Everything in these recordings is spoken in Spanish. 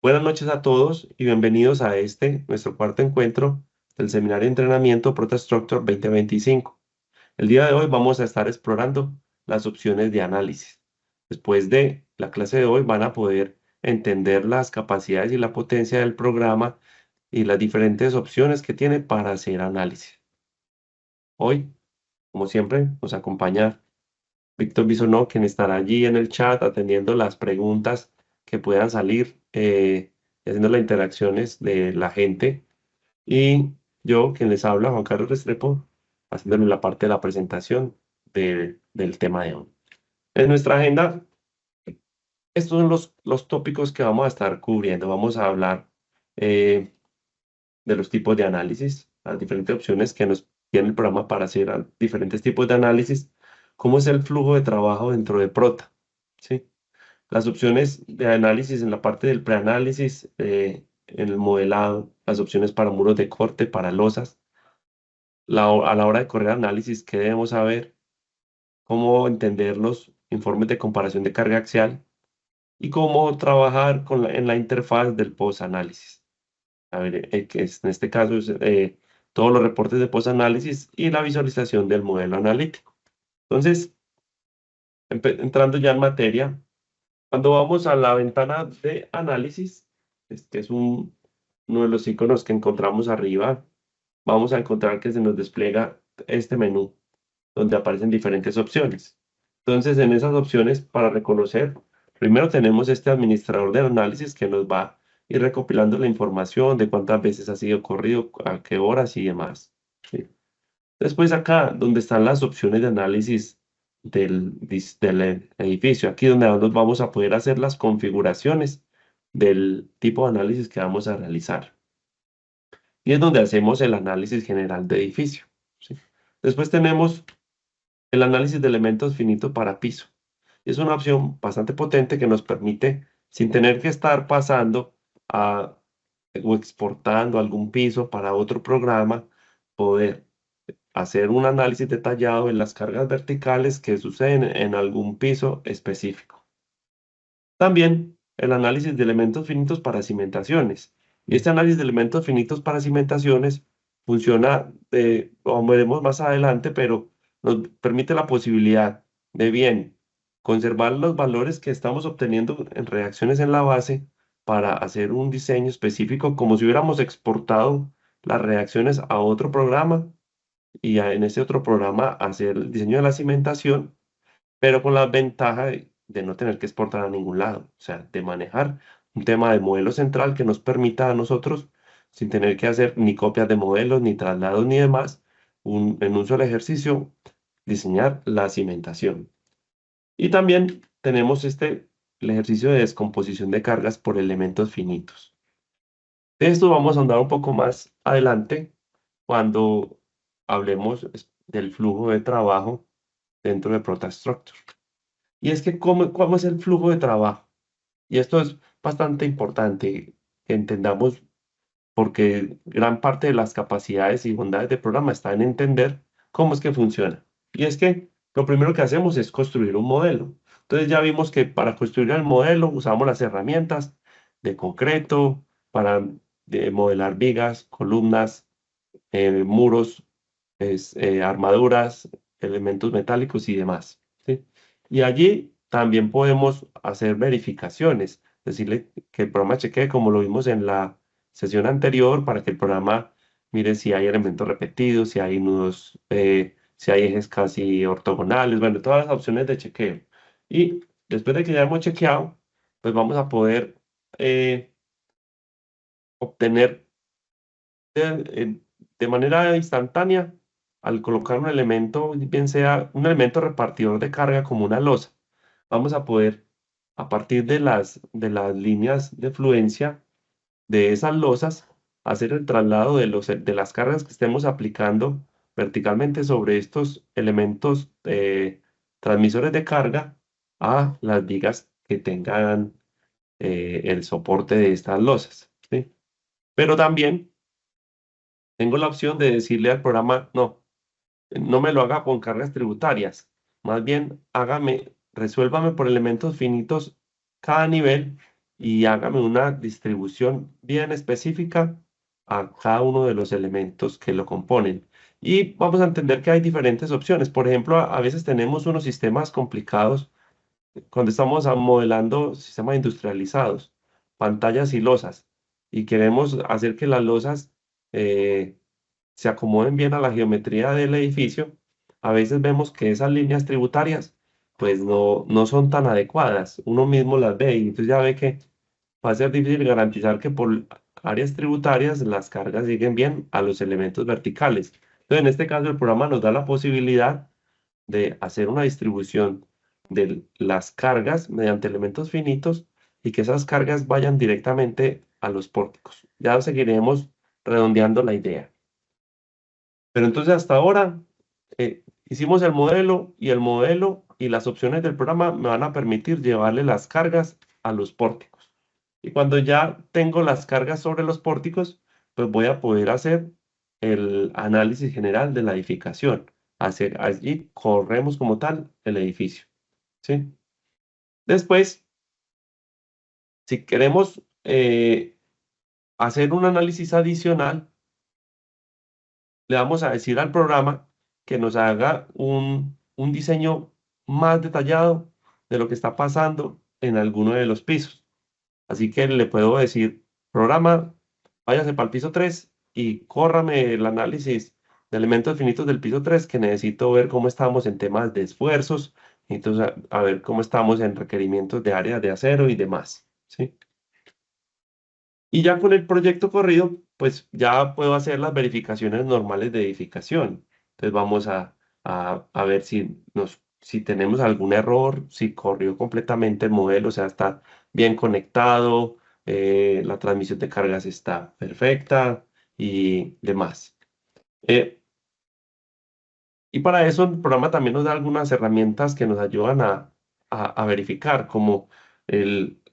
Buenas noches a todos y bienvenidos a nuestro cuarto encuentro del Seminario de Entrenamiento ProtaStructure 2025. El día de hoy vamos a estar explorando las opciones de análisis. Después de la clase de hoy van a poder entender las capacidades y la potencia del programa y las diferentes opciones que tiene para hacer análisis. Hoy, como siempre, nos acompaña Víctor Bisonó, quien estará allí en el chat atendiendo las preguntas que puedan salir y haciendo las interacciones de la gente. Y yo, quien les habla, Juan Carlos Restrepo, haciéndole la parte de la presentación del tema de hoy. En nuestra agenda, estos son los tópicos que vamos a estar cubriendo. Vamos a hablar eh, de los tipos de análisis, las diferentes opciones que nos tiene el programa para hacer diferentes tipos de análisis, cómo es el flujo de trabajo dentro de Prota, ¿sí? Las opciones de análisis en la parte del preanálisis, en el modelado, las opciones para muros de corte, para losas, a la hora de correr análisis, qué debemos saber, cómo entender los informes de comparación de carga axial y cómo trabajar en la interfaz del post-análisis. A ver, que en este caso es todos los reportes de post-análisis y la visualización del modelo analítico. Entonces, entrando ya en materia, cuando vamos a la ventana de análisis, este es uno de los iconos que encontramos arriba, vamos a encontrar que se nos despliega este menú, donde aparecen diferentes opciones. Entonces, en esas opciones, para reconocer, primero tenemos este administrador de análisis que nos va a ir recopilando la información de cuántas veces ha sido corrido, a qué horas y demás, ¿sí? Después acá, donde están las opciones de análisis del edificio, aquí donde nos vamos a poder hacer las configuraciones del tipo de análisis que vamos a realizar. Y es donde hacemos el análisis general de edificio, ¿sí? Después tenemos el análisis de elementos finitos para piso. Es una opción bastante potente que nos permite, sin tener que estar pasando a, o exportando algún piso para otro programa, poder hacer un análisis detallado en las cargas verticales que suceden en algún piso específico. También el análisis de elementos finitos para cimentaciones. Y este análisis de elementos finitos para cimentaciones funciona, como veremos más adelante, pero nos permite la posibilidad de bien conservar los valores que estamos obteniendo en reacciones en la base para hacer un diseño específico como si hubiéramos exportado las reacciones a otro programa y en ese otro programa hacer el diseño de la cimentación, pero con la ventaja de no tener que exportar a ningún lado, o sea, de manejar un tema de modelo central que nos permita a nosotros, sin tener que hacer ni copias de modelos, ni traslados, ni demás, en un solo ejercicio, diseñar la cimentación. Y también tenemos el ejercicio de descomposición de cargas por elementos finitos. De esto vamos a andar un poco más adelante cuando hablemos del flujo de trabajo dentro de ProtaStructure. Y es que, ¿cómo es el flujo de trabajo? Y esto es bastante importante que entendamos porque gran parte de las capacidades y bondades del programa está en entender cómo es que funciona. Y es que lo primero que hacemos es construir un modelo. Entonces ya vimos que para construir el modelo usamos las herramientas de concreto para modelar vigas, columnas, muros, armaduras, elementos metálicos y demás, ¿sí? Y allí también podemos hacer verificaciones, decirle que el programa chequee como lo vimos en la sesión anterior para que el programa mire si hay elementos repetidos, si hay nudos, si hay ejes casi ortogonales, bueno, todas las opciones de chequeo. Y después de que ya hemos chequeado, pues vamos a poder obtener de manera instantánea al colocar un elemento, bien sea un elemento repartidor de carga como una losa. Vamos a poder, a partir de las líneas de fluencia de esas losas, hacer el traslado de las cargas que estemos aplicando verticalmente sobre estos elementos transmisores de carga a las vigas que tengan el soporte de estas losas, ¿sí? Pero también tengo la opción de decirle al programa, no, no me lo haga con cargas tributarias, más bien resuélvame por elementos finitos cada nivel y hágame una distribución bien específica a cada uno de los elementos que lo componen. Y vamos a entender que hay diferentes opciones. Por ejemplo, a veces tenemos unos sistemas complicados cuando estamos modelando sistemas industrializados, pantallas y losas, y queremos hacer que las losas eh, se acomoden bien a la geometría del edificio, a veces vemos que esas líneas tributarias pues no son tan adecuadas. Uno mismo las ve y entonces ya ve que va a ser difícil garantizar que por áreas tributarias las cargas lleguen bien a los elementos verticales. Entonces, en este caso, el programa nos da la posibilidad de hacer una distribución de las cargas mediante elementos finitos y que esas cargas vayan directamente a los pórticos. Ya seguiremos redondeando la idea. Pero entonces hasta ahora hicimos el modelo y las opciones del programa me van a permitir llevarle las cargas a los pórticos. Y cuando ya tengo las cargas sobre los pórticos, pues voy a poder hacer el análisis general de la edificación. Hacer, allí corremos como tal el edificio, ¿sí? Después, si queremos hacer un análisis adicional, le vamos a decir al programa que nos haga un diseño más detallado de lo que está pasando en alguno de los pisos. Así que le puedo decir, programa, váyase para el piso 3 y córrame el análisis de elementos finitos del piso 3 que necesito ver cómo estamos en temas de esfuerzos, entonces a ver cómo estamos en requerimientos de áreas de acero y demás, ¿sí? Y ya con el proyecto corrido, pues ya puedo hacer las verificaciones normales de edificación. Entonces vamos a ver si tenemos algún error, si corrió completamente el modelo, o sea, está bien conectado, la transmisión de cargas está perfecta y demás. Eh, y para eso el programa también nos da algunas herramientas que nos ayudan a verificar, como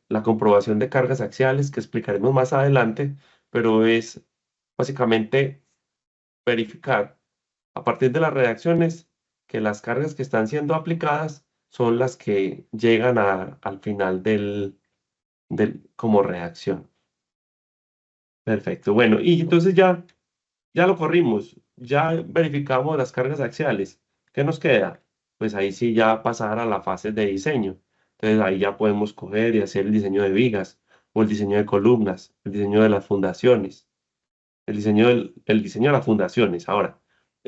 la comprobación de cargas axiales, que explicaremos más adelante, pero es básicamente verificar a partir de las reacciones que las cargas que están siendo aplicadas son las que llegan al final como reacción. Perfecto. Bueno, y entonces ya lo corrimos, ya verificamos las cargas axiales. ¿Qué nos queda? Pues ahí sí ya pasar a la fase de diseño. Entonces ahí ya podemos coger y hacer el diseño de vigas o el diseño de columnas, el diseño de las fundaciones, el diseño de las fundaciones. Ahora,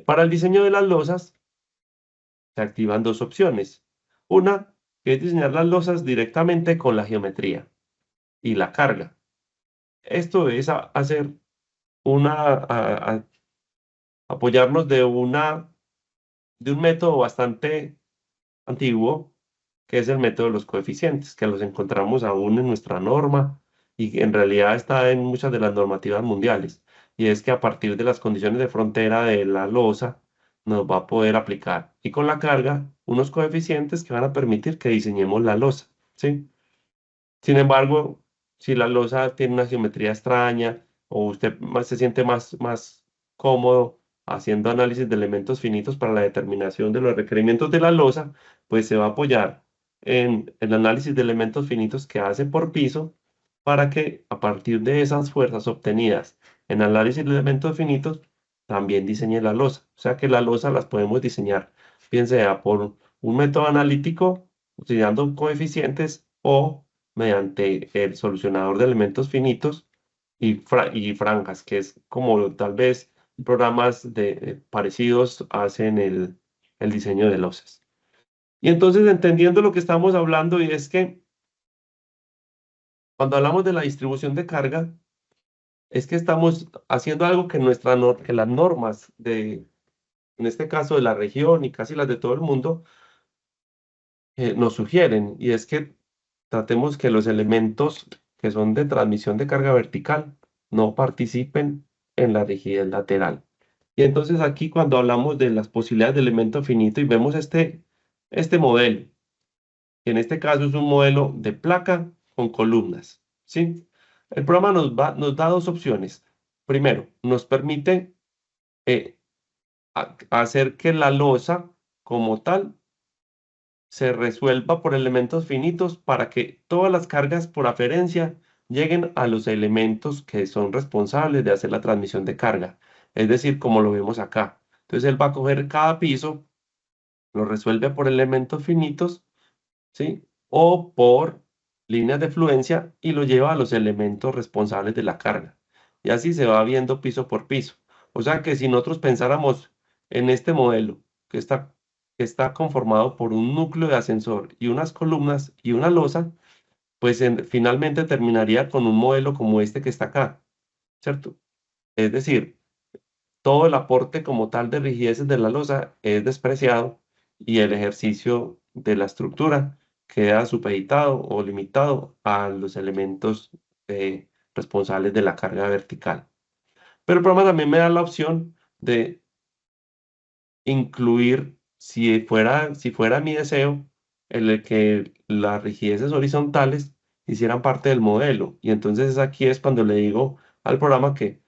para el diseño de las losas se activan dos opciones. Una, que es diseñar las losas directamente con la geometría y la carga. Esto es hacer apoyarnos de un método bastante antiguo, que es el método de los coeficientes, que los encontramos aún en nuestra norma y que en realidad está en muchas de las normativas mundiales. Y es que a partir de las condiciones de frontera de la losa, nos va a poder aplicar, y con la carga, unos coeficientes que van a permitir que diseñemos la losa, ¿sí? Sin embargo, si la losa tiene una geometría extraña o usted se siente más cómodo haciendo análisis de elementos finitos para la determinación de los requerimientos de la losa, pues se va a apoyar en el análisis de elementos finitos que hace por piso para que a partir de esas fuerzas obtenidas en análisis de elementos finitos también diseñe la losa. O sea que la losa las podemos diseñar, bien sea por un método analítico utilizando coeficientes o mediante el solucionador de elementos finitos y franjas, que es como tal vez programas parecidos hacen el diseño de losas. Y entonces, entendiendo lo que estamos hablando, y es que cuando hablamos de la distribución de carga, es que estamos haciendo algo que, que las normas en este caso de la región y casi las de todo el mundo, nos sugieren, y es que tratemos que los elementos que son de transmisión de carga vertical no participen en la rigidez lateral. Y entonces aquí cuando hablamos de las posibilidades de elemento finito y vemos este modelo, que en este caso es un modelo de placa con columnas, ¿sí? El programa nos da dos opciones. Primero, nos permite hacer que la losa como tal se resuelva por elementos finitos para que todas las cargas por aferencia lleguen a los elementos que son responsables de hacer la transmisión de carga. Es decir, como lo vemos acá. Entonces él va a coger cada piso, lo resuelve por elementos finitos, ¿sí? O por líneas de fluencia y lo lleva a los elementos responsables de la carga. Y así se va viendo piso por piso. O sea que si nosotros pensáramos en este modelo que está conformado por un núcleo de ascensor y unas columnas y una losa, pues finalmente terminaría con un modelo como este que está acá, ¿cierto? Es decir, todo el aporte como tal de rigideces de la losa es despreciado y el ejercicio de la estructura queda supeditado o limitado a los elementos responsables de la carga vertical. Pero el programa también me da la opción de incluir, si fuera mi deseo, el que las rigideces horizontales hicieran parte del modelo. Y entonces aquí es cuando le digo al programa que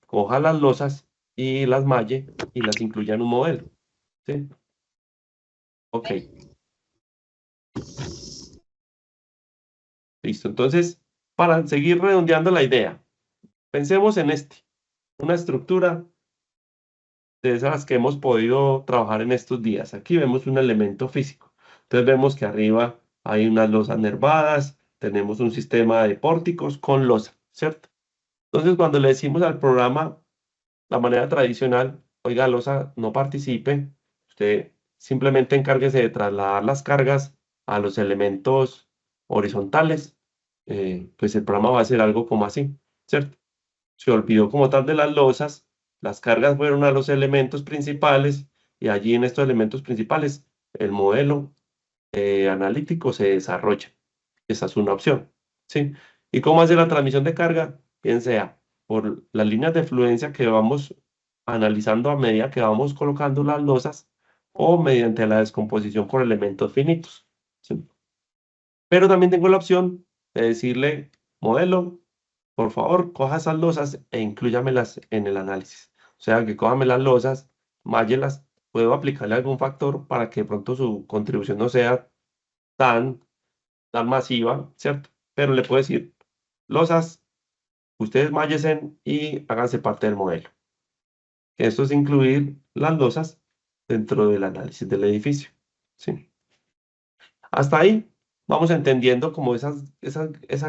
coja las losas y las malle y las incluya en un modelo. ¿Sí? Ok, listo. Entonces, para seguir redondeando la idea, pensemos en una estructura de esas que hemos podido trabajar en estos días. Aquí vemos un elemento físico. Entonces vemos que arriba hay unas losas nervadas, tenemos un sistema de pórticos con losa, ¿cierto? Entonces, cuando le decimos al programa la manera tradicional, oiga, losa, no participe, usted simplemente encárguese de trasladar las cargas a los elementos horizontales, pues el programa va a hacer algo como así, ¿cierto? Se olvidó como tal de las losas, las cargas fueron a los elementos principales y allí en estos elementos principales el modelo analítico se desarrolla. Esa es una opción, ¿sí? ¿Y cómo hace la transmisión de carga? Bien sea por las líneas de fluencia que vamos analizando a medida que vamos colocando las losas o mediante la descomposición por elementos finitos, ¿sí? Pero también tengo la opción de decirle, modelo, por favor, coja esas losas e inclúyamelas en el análisis. O sea, que cójame las losas, mállelas, puedo aplicarle algún factor para que de pronto su contribución no sea tan tan masiva, ¿cierto? Pero le puedo decir, losas, ustedes mállesen y háganse parte del modelo. Esto es incluir las losas dentro del análisis del edificio, ¿sí? Hasta ahí vamos entendiendo como esa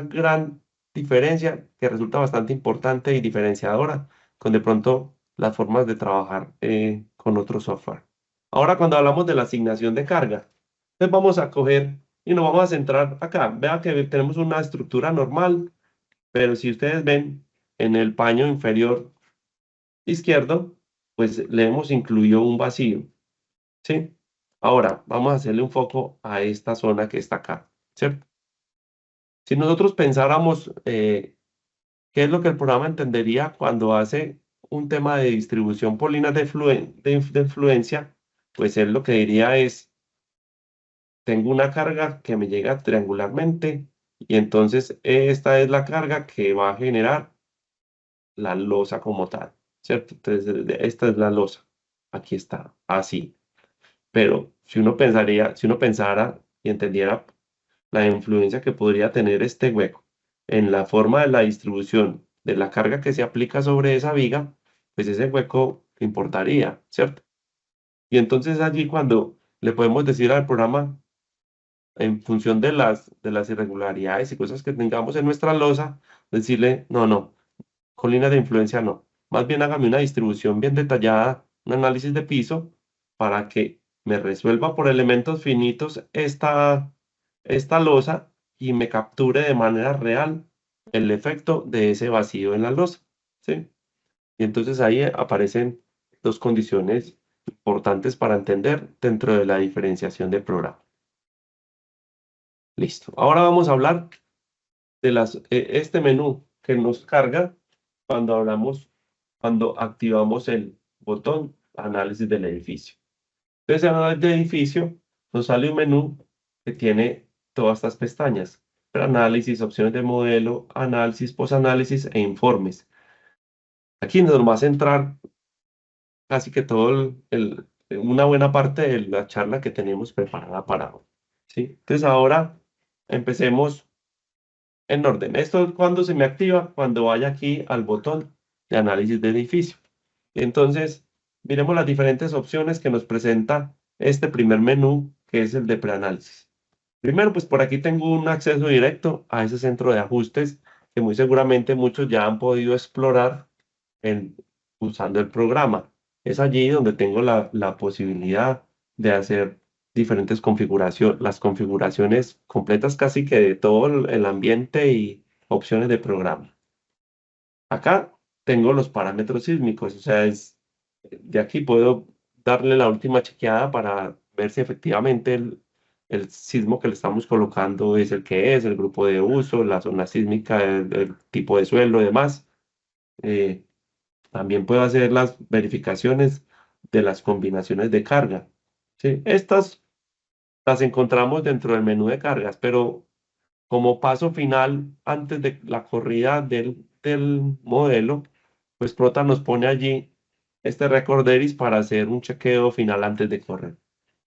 gran diferencia que resulta bastante importante y diferenciadora con de pronto las formas de trabajar con otro software. Ahora cuando hablamos de la asignación de carga, pues vamos a coger y nos vamos a centrar acá. Vea que tenemos una estructura normal, pero si ustedes ven en el paño inferior izquierdo, pues le hemos incluido un vacío, ¿sí? Ahora vamos a hacerle un foco a esta zona que está acá, ¿cierto? Si nosotros pensáramos qué es lo que el programa entendería cuando hace un tema de distribución por líneas de influencia, pues él lo que diría es, tengo una carga que me llega triangularmente y entonces esta es la carga que va a generar la losa como tal, ¿cierto? Entonces, esta es la losa, aquí está, así. Pero si uno pensara y entendiera la influencia que podría tener este hueco en la forma de la distribución de la carga que se aplica sobre esa viga, pues ese hueco importaría, ¿cierto? Y entonces allí cuando le podemos decir al programa, en función de las irregularidades y cosas que tengamos en nuestra losa, decirle, no, no, con líneas de influencia no. Más bien hágame una distribución bien detallada, un análisis de piso, para que me resuelva por elementos finitos esta losa y me capture de manera real el efecto de ese vacío en la losa, ¿sí? Y entonces ahí aparecen dos condiciones importantes para entender dentro de la diferenciación de programa. Listo. Ahora vamos a hablar de este menú que nos carga cuando activamos el botón análisis del edificio. Entonces, en análisis del edificio nos sale un menú que tiene todas estas pestañas: análisis, opciones de modelo, análisis, posanálisis e informes. Aquí nos va a centrar casi que todo una buena parte de la charla que tenemos preparada para hoy. ¿Sí? Entonces ahora empecemos en orden. Esto es cuando se me activa, cuando vaya aquí al botón de análisis de edificio. Entonces, miremos las diferentes opciones que nos presenta este primer menú, que es el de preanálisis. Primero, pues por aquí tengo un acceso directo a ese centro de ajustes que muy seguramente muchos ya han podido explorar en, usando el programa. Es allí donde tengo la posibilidad de hacer diferentes configuraciones, las configuraciones completas casi que de todo el ambiente y opciones de programa. Acá tengo los parámetros sísmicos, o sea, de aquí puedo darle la última chequeada para ver si efectivamente el sismo que le estamos colocando es el que es, el grupo de uso, la zona sísmica, el tipo de suelo y demás. Eh, También puedo hacer las verificaciones de las combinaciones de carga. ¿Sí? Estas las encontramos dentro del menú de cargas, pero como paso final, antes de la corrida del modelo, pues Prota nos pone allí este recorderis para hacer un chequeo final antes de correr.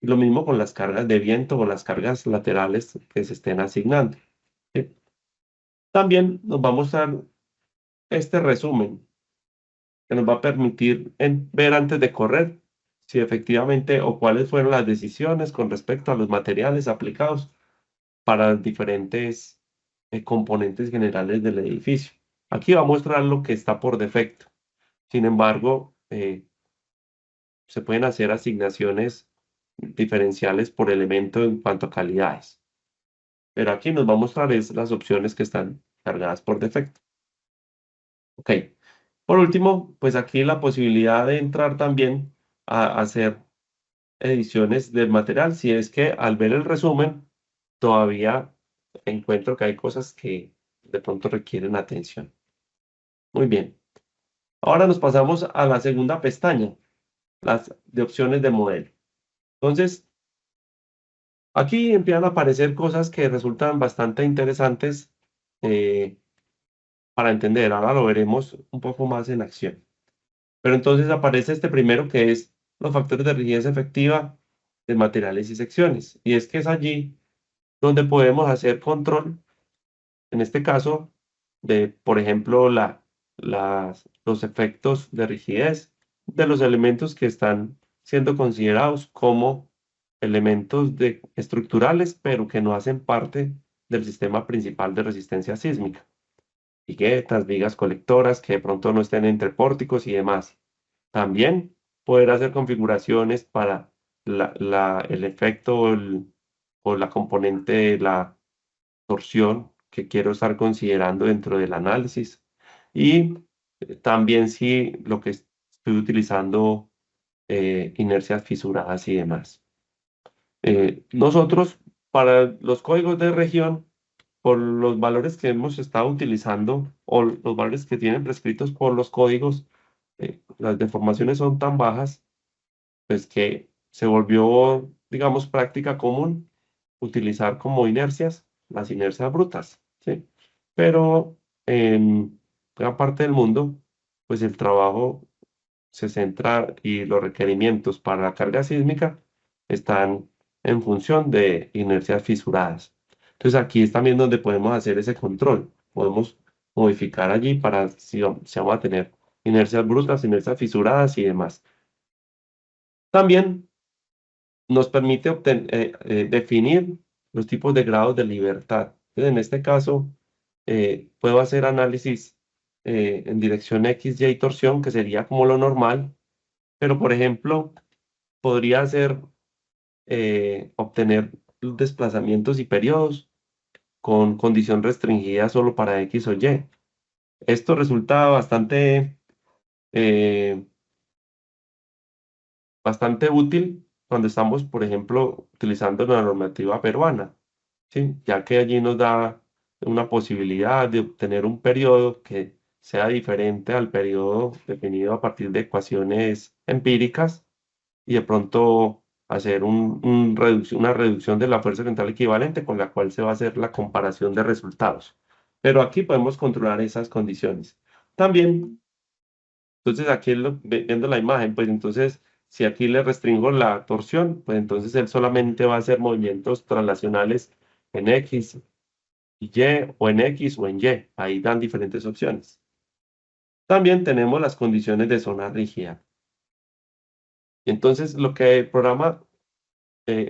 Y lo mismo con las cargas de viento o las cargas laterales que se estén asignando. ¿Sí? También nos va a mostrar este resumen que nos va a permitir ver antes de correr si efectivamente o cuáles fueron las decisiones con respecto a los materiales aplicados para diferentes componentes generales del edificio. Aquí va a mostrar lo que está por defecto. Sin embargo, se pueden hacer asignaciones diferenciales por elemento en cuanto a calidades. Pero aquí nos va a mostrar las opciones que están cargadas por defecto. Ok. Por último, pues aquí la posibilidad de entrar también a hacer ediciones del material, si es que al ver el resumen todavía encuentro que hay cosas que de pronto requieren atención. Muy bien. Ahora nos pasamos a la segunda pestaña, las de opciones de modelo. Entonces, aquí empiezan a aparecer cosas que resultan bastante interesantes eh, para entender. Ahora lo veremos un poco más en acción. Pero entonces aparece este primero que es los factores de rigidez efectiva de materiales y secciones. Y es que es allí donde podemos hacer control, en este caso, de, por ejemplo, los efectos de rigidez de los elementos que están siendo considerados como elementos estructurales, pero que no hacen parte del sistema principal de resistencia sísmica. Higuetas, vigas colectoras que de pronto no estén entre pórticos y demás. También poder hacer configuraciones para el efecto o la componente de la torsión que quiero estar considerando dentro del análisis. Y también si lo que estoy utilizando, inercias fisuradas y demás. Nosotros, para los códigos de región, por los valores que hemos estado utilizando o los valores que tienen prescritos por los códigos, las deformaciones son tan bajas, pues que se volvió, digamos, práctica común utilizar como inercias las inercias brutas, ¿sí? Pero en gran parte del mundo, pues el trabajo se centra y los requerimientos para la carga sísmica están en función de inercias fisuradas. Entonces aquí es también donde podemos hacer ese control. Podemos modificar allí para si vamos a tener inercias brutas, inercias fisuradas y demás. También nos permite definir los tipos de grados de libertad. Entonces, en este caso, puedo hacer análisis en dirección X, Y torsión, que sería como lo normal, pero por ejemplo, podría hacer obtener desplazamientos y periodos con condición restringida solo para X o Y. Esto resulta eh, bastante útil cuando estamos, por ejemplo, utilizando la normativa peruana, ¿sí? Ya que allí nos da una posibilidad de obtener un periodo que sea diferente al periodo definido a partir de ecuaciones empíricas y de pronto hacer una reducción de la fuerza central equivalente con la cual se va a hacer la comparación de resultados. Pero aquí podemos controlar esas condiciones. También, entonces aquí viendo la imagen, pues entonces Si aquí le restringo la torsión, pues entonces él solamente va a hacer movimientos translacionales en X y Y, o en X o en Y. Ahí dan diferentes opciones. También tenemos las condiciones de zona rígida. Entonces, lo que el programa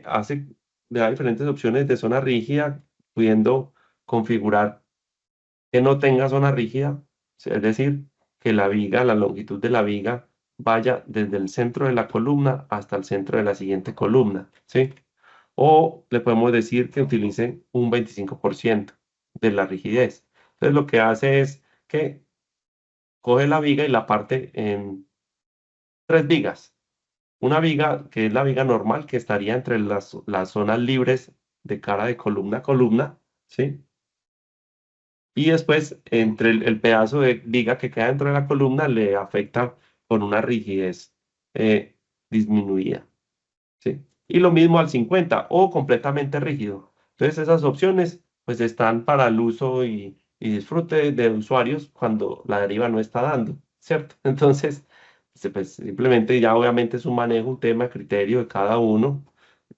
hace, le da diferentes opciones de zona rígida, pudiendo configurar que no tenga zona rígida, es decir, que la viga, la longitud de la viga, vaya desde el centro de la columna hasta el centro de la siguiente columna, ¿sí? O le podemos decir que utilice un 25% de la rigidez. Entonces, lo que hace es que coge la viga y la parte en tres vigas. Una viga que es la viga normal, que estaría entre las zonas libres de cara de columna a columna, ¿sí? Y después, entre el pedazo de viga que queda dentro de la columna, le afecta con una rigidez eh, disminuida, ¿sí? Y lo mismo al 50 o completamente rígido. Entonces, esas opciones pues están para el uso y disfrute de usuarios cuando la deriva no está dando, ¿cierto? Entonces, pues, simplemente ya obviamente es un manejo, un tema, criterio de cada uno,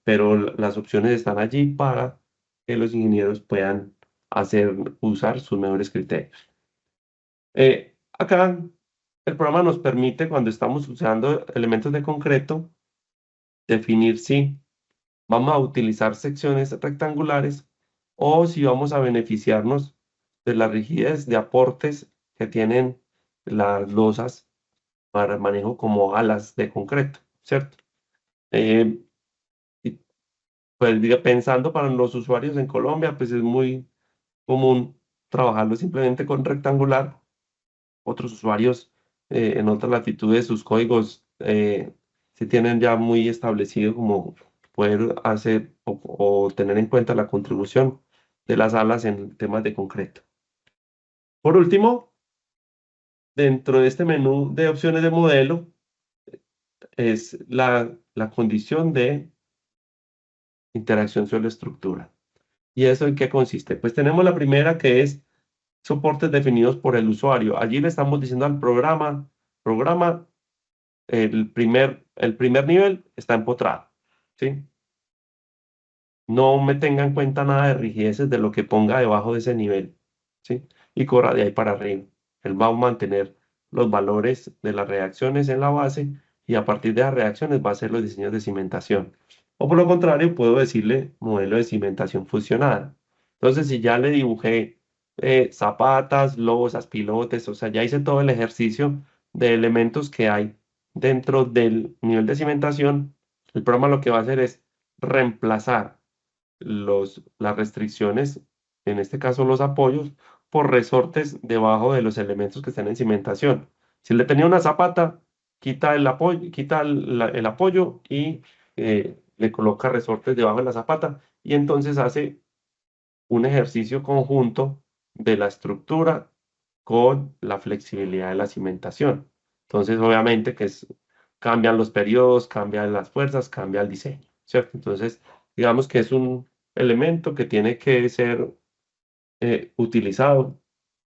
pero las opciones están allí para que los ingenieros puedan usar sus mejores criterios. Acá el programa nos permite, cuando estamos usando elementos de concreto, definir si vamos a utilizar secciones rectangulares o si vamos a beneficiarnos de la rigidez de aportes que tienen las losas para el manejo como alas de concreto, ¿cierto? Eh, y pues pensando para los usuarios en Colombia, pues es muy común trabajarlo simplemente con rectangular. Otros usuarios en otras latitudes, sus códigos se tienen ya muy establecido como poder hacer o tener en cuenta la contribución de las alas en temas de concreto. Por último, dentro de este menú de opciones de modelo es la condición de interacción suelo-estructura. ¿Y eso en qué consiste? Pues tenemos la primera, que es soportes definidos por el usuario. Allí le estamos diciendo al programa, el primer nivel está empotrado, ¿sí? No me tenga en cuenta nada de rigideces de lo que ponga debajo de ese nivel, ¿sí? Y corra de ahí para arriba. Él va a mantener los valores de las reacciones en la base y a partir de las reacciones va a hacer los diseños de cimentación. O por lo contrario, puedo decirle modelo de cimentación fusionada. Entonces, si ya le dibujé zapatas, losas, pilotes, o sea, ya hice todo el ejercicio de elementos que hay dentro del nivel de cimentación, el programa lo que va a hacer es reemplazar las restricciones, en este caso los apoyos, por resortes debajo de los elementos que están en cimentación. Si le tenía una zapata, quita el apoyo, el apoyo y le coloca resortes debajo de la zapata y entonces hace un ejercicio conjunto de la estructura con la flexibilidad de la cimentación. Entonces, obviamente cambian los periodos, cambian las fuerzas, cambia el diseño, ¿cierto? Entonces, digamos que es un elemento que tiene que ser utilizado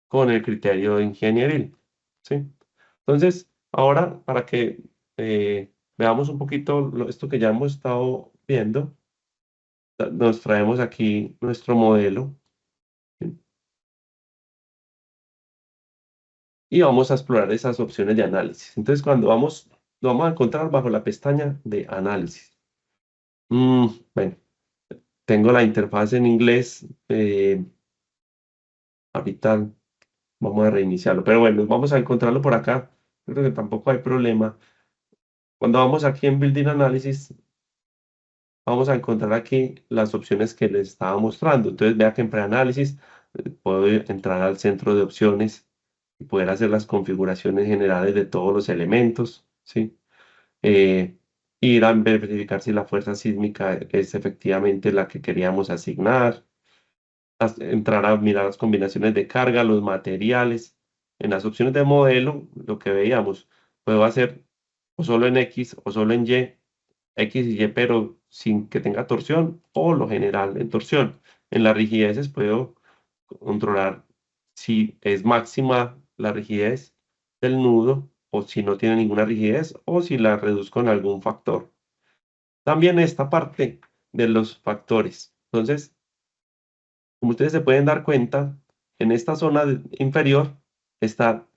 con el criterio ingenieril, ¿sí? Entonces, ahora para que veamos un poquito esto que ya hemos estado viendo, nos traemos aquí nuestro modelo, ¿sí? Y vamos a explorar esas opciones de análisis. Entonces, lo vamos a encontrar bajo la pestaña de análisis. Bueno, tengo la interfaz en inglés. Ahorita vamos a reiniciarlo, pero bueno, vamos a encontrarlo por acá. Creo que tampoco hay problema. Cuando vamos aquí en Building Analysis, vamos a encontrar aquí las opciones que les estaba mostrando. Entonces, vea que en preanálisis puedo entrar al centro de opciones y poder hacer las configuraciones generales de todos los elementos, ¿sí? eh, Ir a verificar si la fuerza sísmica es efectivamente la que queríamos asignar, entrar a mirar las combinaciones de carga, los materiales. En las opciones de modelo, lo que veíamos, puedo hacer o solo en X o solo en Y, X y Y, pero sin que tenga torsión, o lo general en torsión. En las rigideces puedo controlar si es máxima la rigidez del nudo o si no tiene ninguna rigidez, o si la reduzco en algún factor. También esta parte de los factores. Entonces, como ustedes se pueden dar cuenta, en esta zona inferior están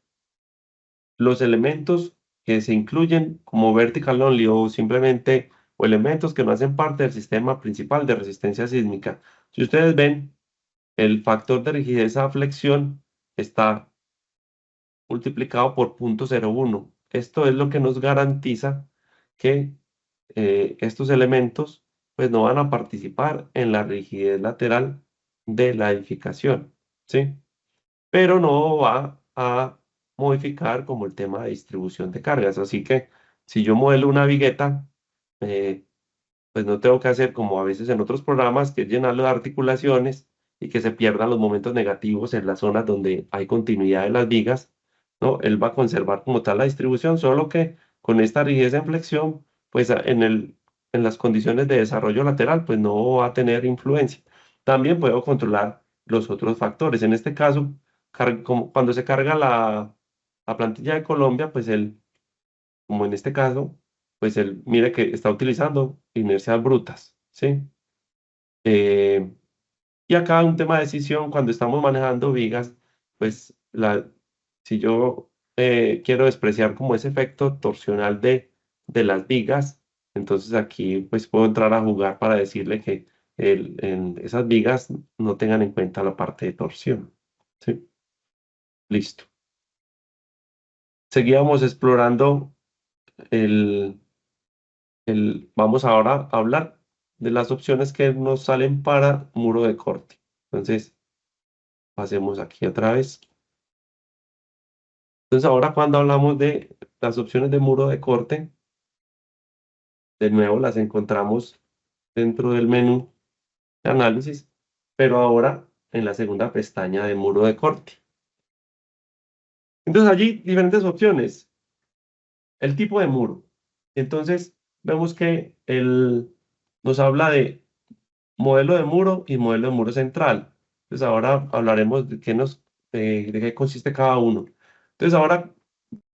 los elementos que se incluyen como vertical only o simplemente o elementos que no hacen parte del sistema principal de resistencia sísmica. Si ustedes ven, el factor de rigidez a flexión está multiplicado por 0.01. Esto es lo que nos garantiza que estos elementos pues no van a participar en la rigidez lateral de la edificación, ¿sí? Pero no va a modificar como el tema de distribución de cargas. Así que si yo modelo una vigueta, eh, pues no tengo que hacer como a veces en otros programas, que es llenarlo de articulaciones y que se pierdan los momentos negativos en las zonas donde hay continuidad de las vigas, ¿no? Él va a conservar como tal la distribución, solo que con esta rigidez en flexión, pues en las condiciones de desarrollo lateral, pues no va a tener influencia. También puedo controlar los otros factores. En este caso, como cuando se carga la plantilla de Colombia, pues como en este caso, pues él mire que está utilizando inercias brutas, ¿sí? Eh, y acá un tema de decisión, cuando estamos manejando vigas, pues si yo quiero despreciar como ese efecto torsional de las vigas, entonces aquí pues puedo entrar a jugar para decirle que en esas vigas no tengan en cuenta la parte de torsión, ¿sí? Listo. Seguíamos explorando el vamos ahora a hablar de las opciones que nos salen para muro de corte. Entonces, pasemos aquí otra vez. Entonces, ahora cuando hablamos de las opciones de muro de corte, de nuevo las encontramos dentro del menú de análisis, pero ahora en la segunda pestaña de muro de corte. Entonces, allí diferentes opciones. El tipo de muro. Entonces, vemos que nos habla de modelo de muro y modelo de muro central. Entonces ahora hablaremos de qué consiste cada uno. Entonces ahora,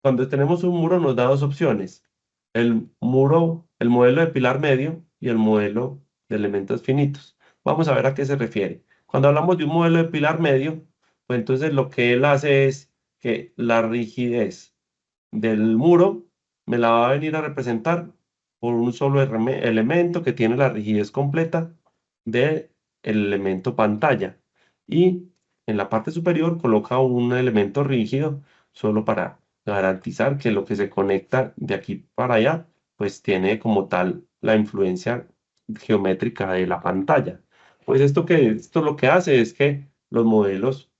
cuando tenemos un muro, nos da dos opciones. El modelo de pilar medio y el modelo de elementos finitos. Vamos a ver a qué se refiere. Cuando hablamos de un modelo de pilar medio, pues entonces lo que él hace es que la rigidez del muro me la va a venir a representar por un solo elemento que tiene la rigidez completa del elemento pantalla. Y en la parte superior coloca un elemento rígido solo para garantizar que lo que se conecta de aquí para allá, pues tiene como tal la influencia geométrica de la pantalla. Pues esto lo que hace es que los modelos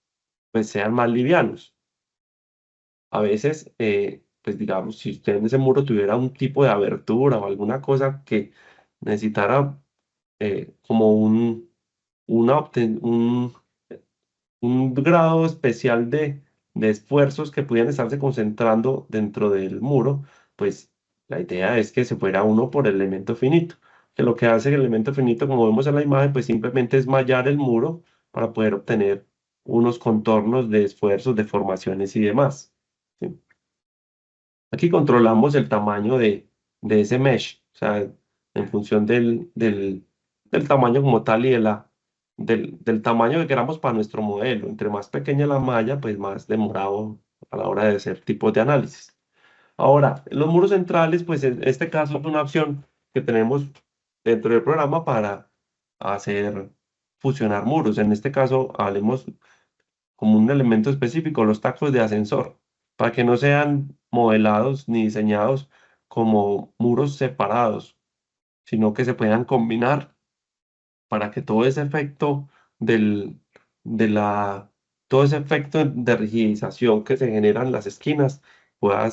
pues sean más livianos. A veces, pues digamos, si usted en ese muro tuviera un tipo de abertura o alguna cosa que necesitara como un grado especial de esfuerzos que pudieran estarse concentrando dentro del muro, pues la idea es que se fuera uno por el elemento finito, que lo que hace el elemento finito, como vemos en la imagen, pues simplemente es mallar el muro para poder obtener unos contornos de esfuerzos, deformaciones y demás. ¿Sí? Aquí controlamos el tamaño de ese mesh, o sea, en función del tamaño como tal y del tamaño que queramos para nuestro modelo. Entre más pequeña la malla, pues más demorado a la hora de hacer tipos de análisis. Ahora, los muros centrales, pues en este caso es una opción que tenemos dentro del programa para hacer fusionar muros. En este caso, hablemos como un elemento específico los tacos de ascensor, para que no sean modelados ni diseñados como muros separados, sino que se puedan combinar para que todo ese efecto del, de la, todo ese efecto de rigidización que se genera en las esquinas pueda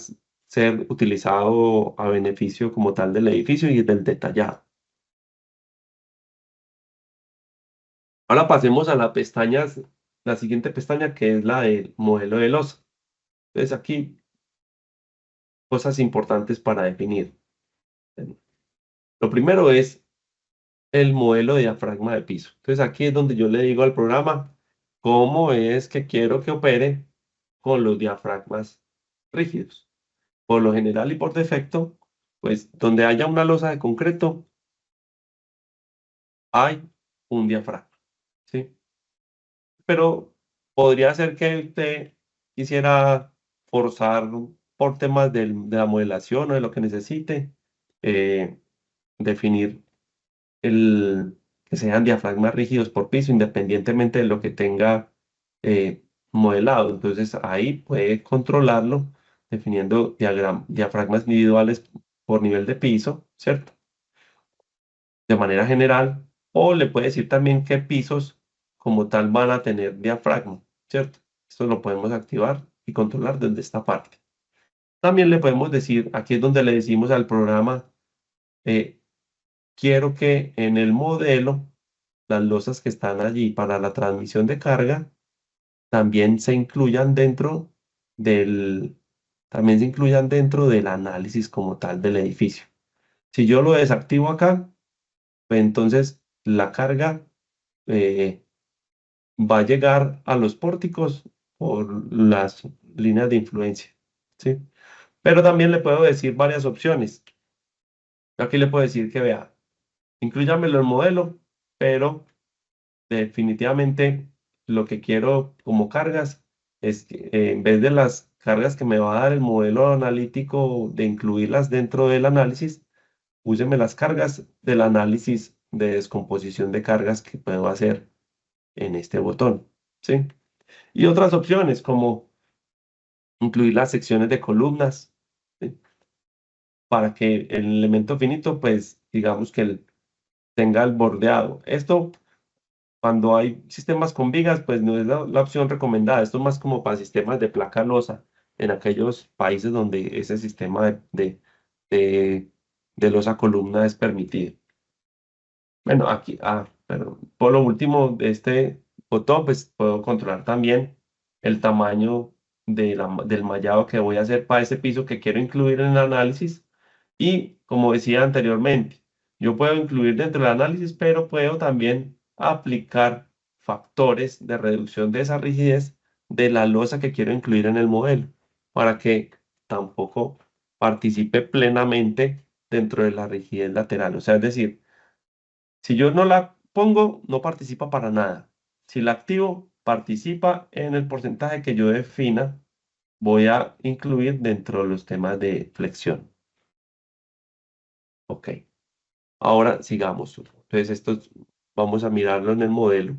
ser utilizado a beneficio como tal del edificio y del detallado. Ahora pasemos a la siguiente pestaña que es la del modelo de losa. Entonces aquí cosas importantes para definir. Lo primero es el modelo de diafragma de piso. Entonces aquí es donde yo le digo al programa cómo es que quiero que opere con los diafragmas rígidos. por lo general y por defecto, pues donde haya una losa de concreto, hay un diafragma, ¿sí? Pero podría ser que usted quisiera forzar por temas de la modelación o de lo que necesite, eh, definir que sean diafragmas rígidos por piso, independientemente de lo que tenga modelado. Entonces ahí puede controlarlo definiendo diafragmas individuales por nivel de piso, ¿cierto? De manera general, o le puede decir también qué pisos como tal van a tener diafragma, ¿cierto? Esto lo podemos activar y controlar desde esta parte. También le podemos decir, aquí es donde le decimos al programa, eh, quiero que en el modelo las losas que están allí para la transmisión de carga también se incluyan del, también se incluyan dentro del análisis como tal del edificio. Si yo lo desactivo acá, pues entonces la carga eh, va a llegar a los pórticos por las líneas de influencia, ¿sí? Pero también le puedo decir varias opciones. Aquí le puedo decir que vea, inclúyamelo en el modelo, pero definitivamente lo que quiero como cargas es que en vez de las cargas que me va a dar el modelo analítico de incluirlas dentro del análisis, úseme las cargas del análisis de descomposición de cargas que puedo hacer en este botón, ¿sí? Y otras opciones como incluir las secciones de columnas, ¿sí? Para que el elemento finito, pues digamos que tenga el bordeado. Esto cuando hay sistemas con vigas, pues no es la opción recomendada. Esto es más como para sistemas de placa losa, en aquellos países donde ese sistema de, de losa columna es permitido. Bueno, aquí, pero por lo último de este botón, pues puedo controlar también el tamaño del mallado que voy a hacer para ese piso que quiero incluir en el análisis. Y como decía anteriormente, yo puedo incluir dentro del análisis, pero puedo también aplicar factores de reducción de esa rigidez de la losa que quiero incluir en el modelo, para que tampoco participe plenamente dentro de la rigidez lateral. O sea, es decir, si yo no la pongo, no participa para nada. Si la activo, participa en el porcentaje que yo defina. Voy a incluir dentro de los temas de flexión. Ok. Ahora sigamos. Entonces, vamos a mirarlo en el modelo.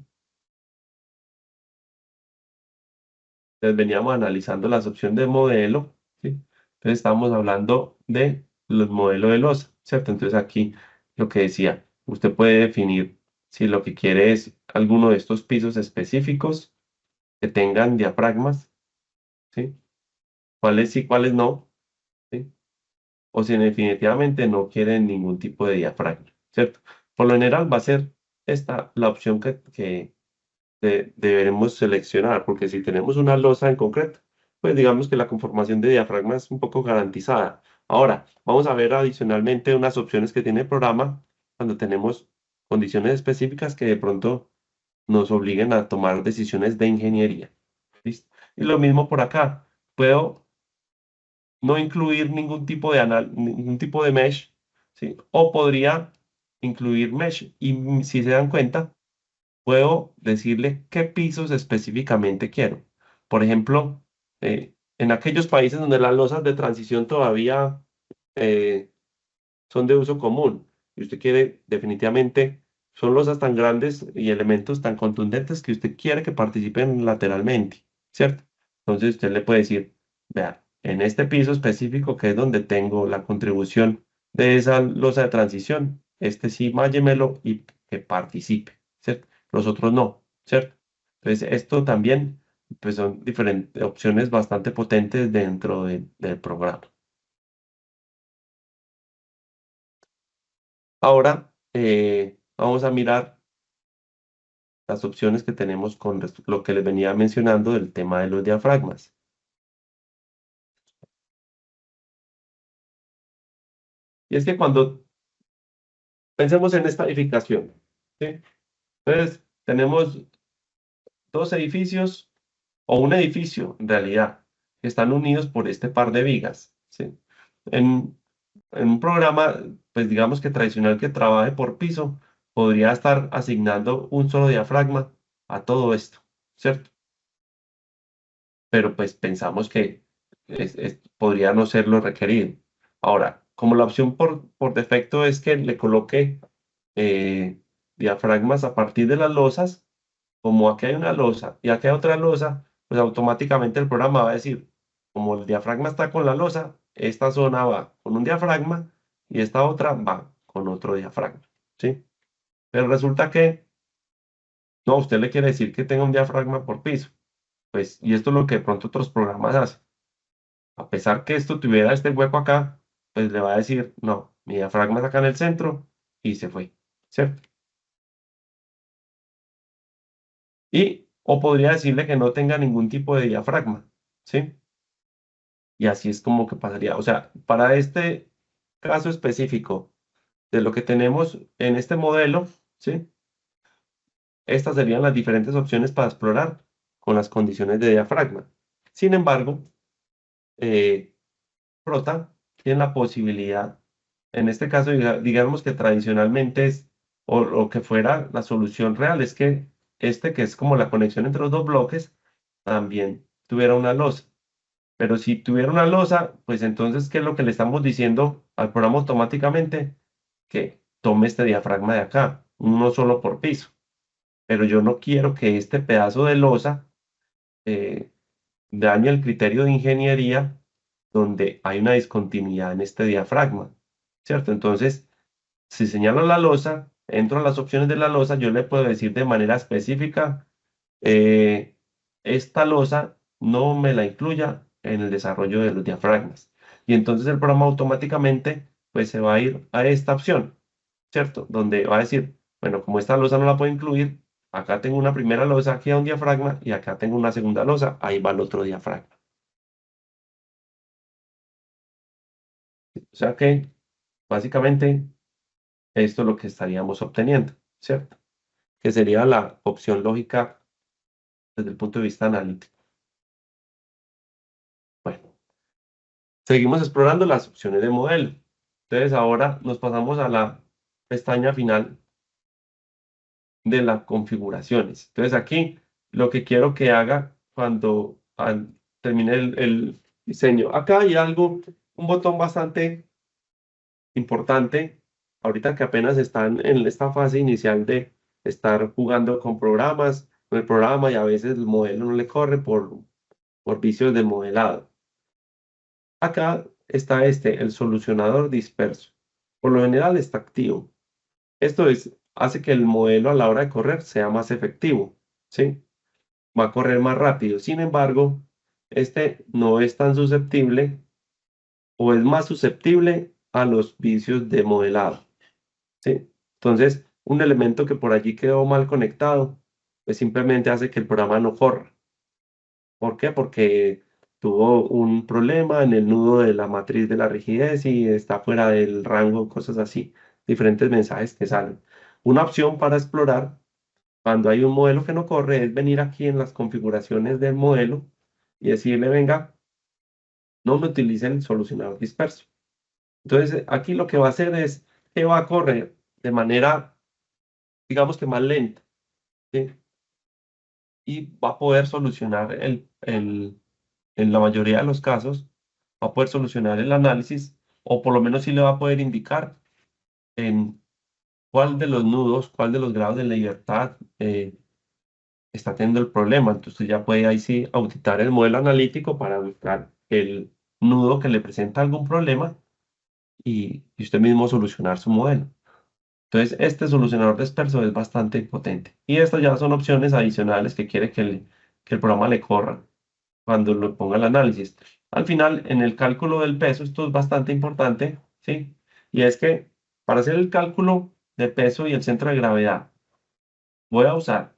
Entonces, veníamos analizando las opciones de modelo, ¿sí? Entonces, estamos hablando de los modelos de losa, ¿cierto? Entonces, aquí lo que decía, usted puede definir si lo que quiere es alguno de estos pisos específicos que tengan diafragmas, ¿sí? ¿Cuáles sí, cuáles no? ¿Sí? O si definitivamente no quieren ningún tipo de diafragma, ¿cierto? Por lo general va a ser esta la opción que deberemos seleccionar, porque si tenemos una losa en concreto, pues digamos que la conformación de diafragma es un poco garantizada. Ahora, vamos a ver adicionalmente unas opciones que tiene el programa cuando tenemos condiciones específicas que de pronto nos obliguen a tomar decisiones de ingeniería. ¿Listo? Y lo mismo por acá. Puedo no incluir ningún tipo de mesh, ¿sí? O podría incluir mesh. Y si se dan cuenta, puedo decirle qué pisos específicamente quiero. Por ejemplo, en aquellos países donde las losas de transición todavía eh, son de uso común y usted quiere definitivamente, son losas tan grandes y elementos tan contundentes que usted quiere que participen lateralmente, ¿cierto? Entonces usted le puede decir, vea, en este piso específico que es donde tengo la contribución de esa losa de transición, este sí, mállemelo y que participe, ¿cierto? Los otros no, ¿cierto? Entonces esto también, pues son diferentes opciones bastante potentes dentro del programa. Ahora vamos a mirar las opciones que tenemos con lo que les venía mencionando del tema de los diafragmas. Y es que cuando pensemos en esta edificación, ¿sí? Entonces tenemos dos edificios o un edificio en realidad que están unidos por este par de vigas. ¿sí? En, en un programa, pues digamos que tradicional que trabaje por piso, podría estar asignando un solo diafragma a todo esto, ¿cierto? Pero pues pensamos que podría no ser lo requerido. Ahora, como la opción por defecto es que le coloque eh, diafragmas a partir de las losas, como aquí hay una losa y aquí hay otra losa, pues automáticamente el programa va a decir, como el diafragma está con la losa, esta zona va con un diafragma y esta otra va con otro diafragma, ¿sí? Pero resulta que, no, usted le quiere decir que tenga un diafragma por piso, pues, y esto es lo que de pronto otros programas hacen. A pesar que esto tuviera este hueco acá, pues le va a decir, no, mi diafragma está acá en el centro y se fue, ¿cierto? Y, o podría decirle que no tenga ningún tipo de diafragma, ¿sí? Y así es como que pasaría. O sea, para este caso específico de lo que tenemos en este modelo, ¿sí? Estas serían las diferentes opciones para explorar con las condiciones de diafragma. Sin embargo, eh, Prota tiene la posibilidad, en este caso, digamos que tradicionalmente es, o que fuera la solución real, es que este que es como la conexión entre los dos bloques, también tuviera una losa. Pero si tuviera una losa, pues entonces, ¿qué es lo que le estamos diciendo al programa automáticamente? Que tome este diafragma de acá, uno solo por piso. Pero yo no quiero que este pedazo de losa eh, dañe el criterio de ingeniería donde hay una discontinuidad en este diafragma, ¿cierto? Entonces, si señalo la losa, entro a las opciones de la losa, yo le puedo decir de manera específica, eh, esta losa no me la incluya en el desarrollo de los diafragmas. Y entonces el programa automáticamente pues se va a ir a esta opción, ¿cierto? Donde va a decir, bueno, como esta losa no la puedo incluir, acá tengo una primera losa, aquí hay un diafragma y acá tengo una segunda losa, ahí va el otro diafragma. O sea que básicamente esto es lo que estaríamos obteniendo, ¿cierto? Que sería la opción lógica desde el punto de vista analítico. Bueno, seguimos explorando las opciones de modelo. Entonces ahora nos pasamos a la pestaña final de las configuraciones. Entonces aquí lo que quiero que haga cuando termine el diseño. Acá hay algo, un botón bastante importante, ahorita que apenas están en esta fase inicial de estar jugando con programas, con el programa y a veces el modelo no le corre por vicios del modelado. Acá está el solucionador disperso. Por lo general está activo. Esto hace que el modelo a la hora de correr sea más efectivo, ¿sí? Va a correr más rápido. Sin embargo, este no es tan susceptible o es más susceptible a los vicios de modelado, ¿sí? Entonces, un elemento que por allí quedó mal conectado, pues simplemente hace que el programa no corra. ¿Por qué? Porque tuvo un problema en el nudo de la matriz de la rigidez y está fuera del rango, cosas así, diferentes mensajes que salen. Una opción para explorar cuando hay un modelo que no corre es venir aquí en las configuraciones del modelo y decirle, venga, no me utilice el solucionador disperso. Entonces, aquí lo que va a hacer es que va a correr de manera, digamos que más lenta, ¿sí? Y va a poder solucionar en la mayoría de los casos, va a poder solucionar el análisis o por lo menos sí le va a poder indicar en cuál de los nudos, cuál de los grados de libertad está teniendo el problema. Entonces ya puede ahí sí auditar el modelo analítico para buscar el nudo que le presenta algún problema y usted mismo solucionar su modelo. Entonces, este solucionador disperso es bastante potente. Y estas ya son opciones adicionales que quiere que el programa le corra cuando lo ponga el análisis. Al final, en el cálculo del peso, esto es bastante importante, ¿sí? Y es que para hacer el cálculo de peso y el centro de gravedad, voy a usar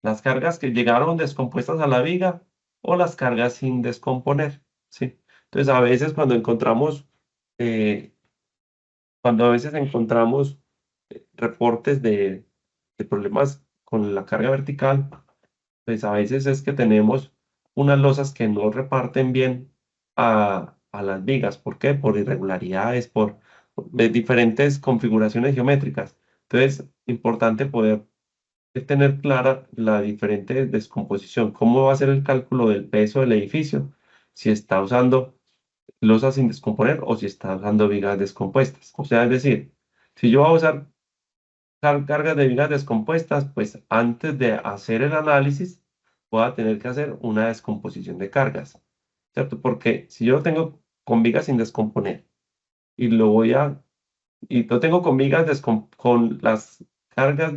las cargas que llegaron descompuestas a la viga o las cargas sin descomponer, ¿sí? Entonces, a veces eh, cuando a veces encontramos reportes de problemas con la carga vertical, pues a veces es que tenemos unas losas que no reparten bien a las vigas. ¿Por qué? Por irregularidades, por diferentes configuraciones geométricas. Entonces, importante poder tener clara la diferente descomposición. ¿Cómo va a ser el cálculo del peso del edificio? Si está usando losas sin descomponer o si está usando vigas descompuestas. O sea, es decir, si yo voy a usar cargas de vigas descompuestas, pues antes de hacer el análisis, voy a tener que hacer una descomposición de cargas, ¿cierto? Porque si yo lo tengo con vigas sin descomponer y lo tengo con vigas con las cargas,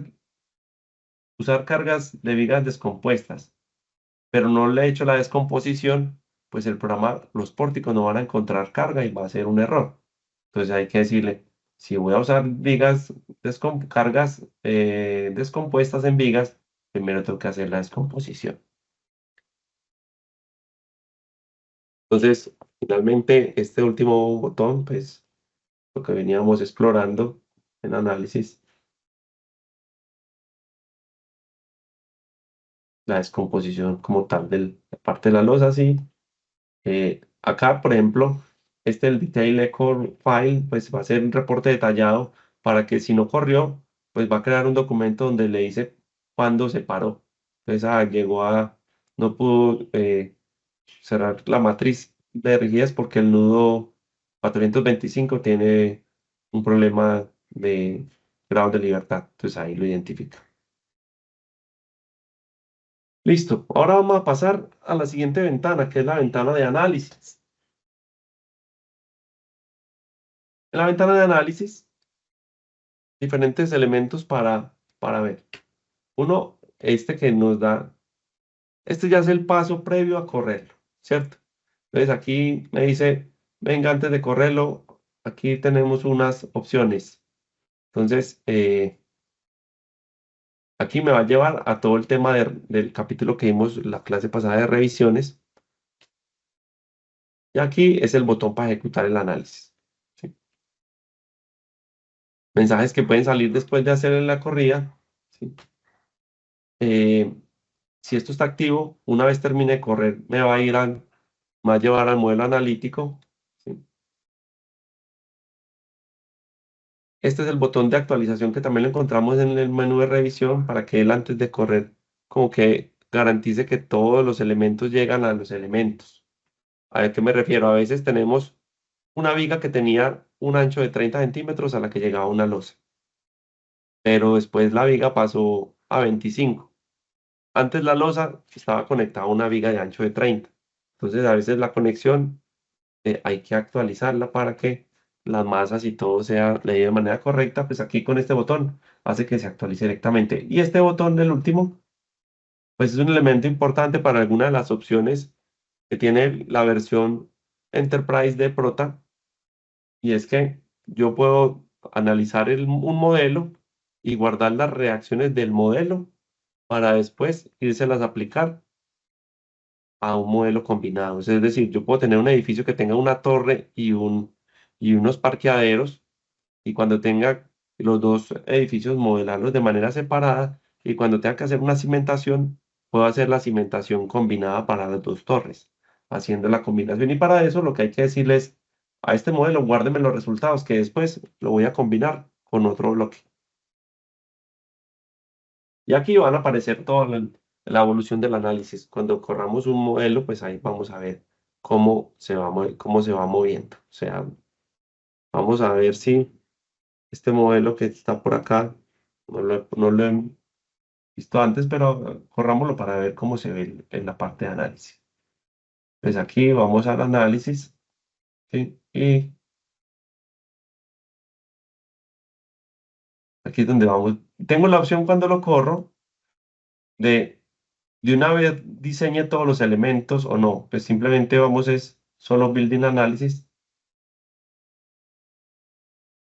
usar cargas de vigas descompuestas, pero no le he hecho la descomposición, pues el programa, los pórticos no van a encontrar carga y va a ser un error. Entonces hay que decirle, si voy a usar cargas descompuestas en vigas, primero tengo que hacer la descomposición. Entonces, finalmente, este último botón, pues lo que veníamos explorando en análisis, la descomposición como tal de la parte de la losa, sí. Acá, por ejemplo, el Detail Echo File, pues va a ser un reporte detallado para que si no corrió, pues va a crear un documento donde le dice cuándo se paró. Entonces, no pudo cerrar la matriz de rigidez porque el nudo 425 tiene un problema de grado de libertad. Entonces ahí lo identifica. Listo. Ahora vamos a pasar a la siguiente ventana, que es la ventana de análisis. En la ventana de análisis, diferentes elementos para ver. Uno, que nos da, este ya es el paso previo a correrlo, ¿cierto? Entonces aquí me dice, venga, antes de correrlo, aquí tenemos unas opciones. Entonces, aquí me va a llevar a todo el tema del capítulo que vimos la clase pasada de revisiones. Y aquí es el botón para ejecutar el análisis. ¿Sí? Mensajes que pueden salir después de hacer la corrida. ¿Sí? Eh, si esto está activo, una vez termine de correr, me va a llevar al modelo analítico. ¿Sí? Este es el botón de actualización que también lo encontramos en el menú de revisión para que él antes de correr como que garantice que todos los elementos llegan a los elementos. ¿A qué me refiero? A veces tenemos una viga que tenía un ancho de 30 centímetros a la que llegaba una losa, pero después la viga pasó a 25. Antes la losa estaba conectada a una viga de ancho de 30. Entonces a veces la conexión hay que actualizarla para que las masas y todo sea leído de manera correcta. Pues aquí con este botón hace que se actualice directamente. Y este botón del último, pues es un elemento importante para alguna de las opciones que tiene la versión Enterprise de Prota. Y es que yo puedo analizar un modelo y guardar las reacciones del modelo para después írselas a aplicar a un modelo combinado. Es decir, yo puedo tener un edificio que tenga una torre y unos parqueaderos y cuando tenga los dos edificios modelarlos de manera separada y cuando tenga que hacer una cimentación, puedo hacer la cimentación combinada para las dos torres, haciendo la combinación. Y para eso lo que hay que decirles a este modelo, guárdeme los resultados que después lo voy a combinar con otro bloque. Y aquí van a aparecer toda la evolución del análisis. Cuando corramos un modelo, pues ahí vamos a ver cómo se va moviendo. O sea, vamos a ver si este modelo que está por acá, no lo he visto antes, pero corrámoslo para ver cómo se ve en la parte de análisis. Pues aquí vamos al análisis, ¿sí? Y aquí es donde vamos. Tengo la opción cuando lo corro de una vez diseñe todos los elementos o no. Pues simplemente vamos es solo building análisis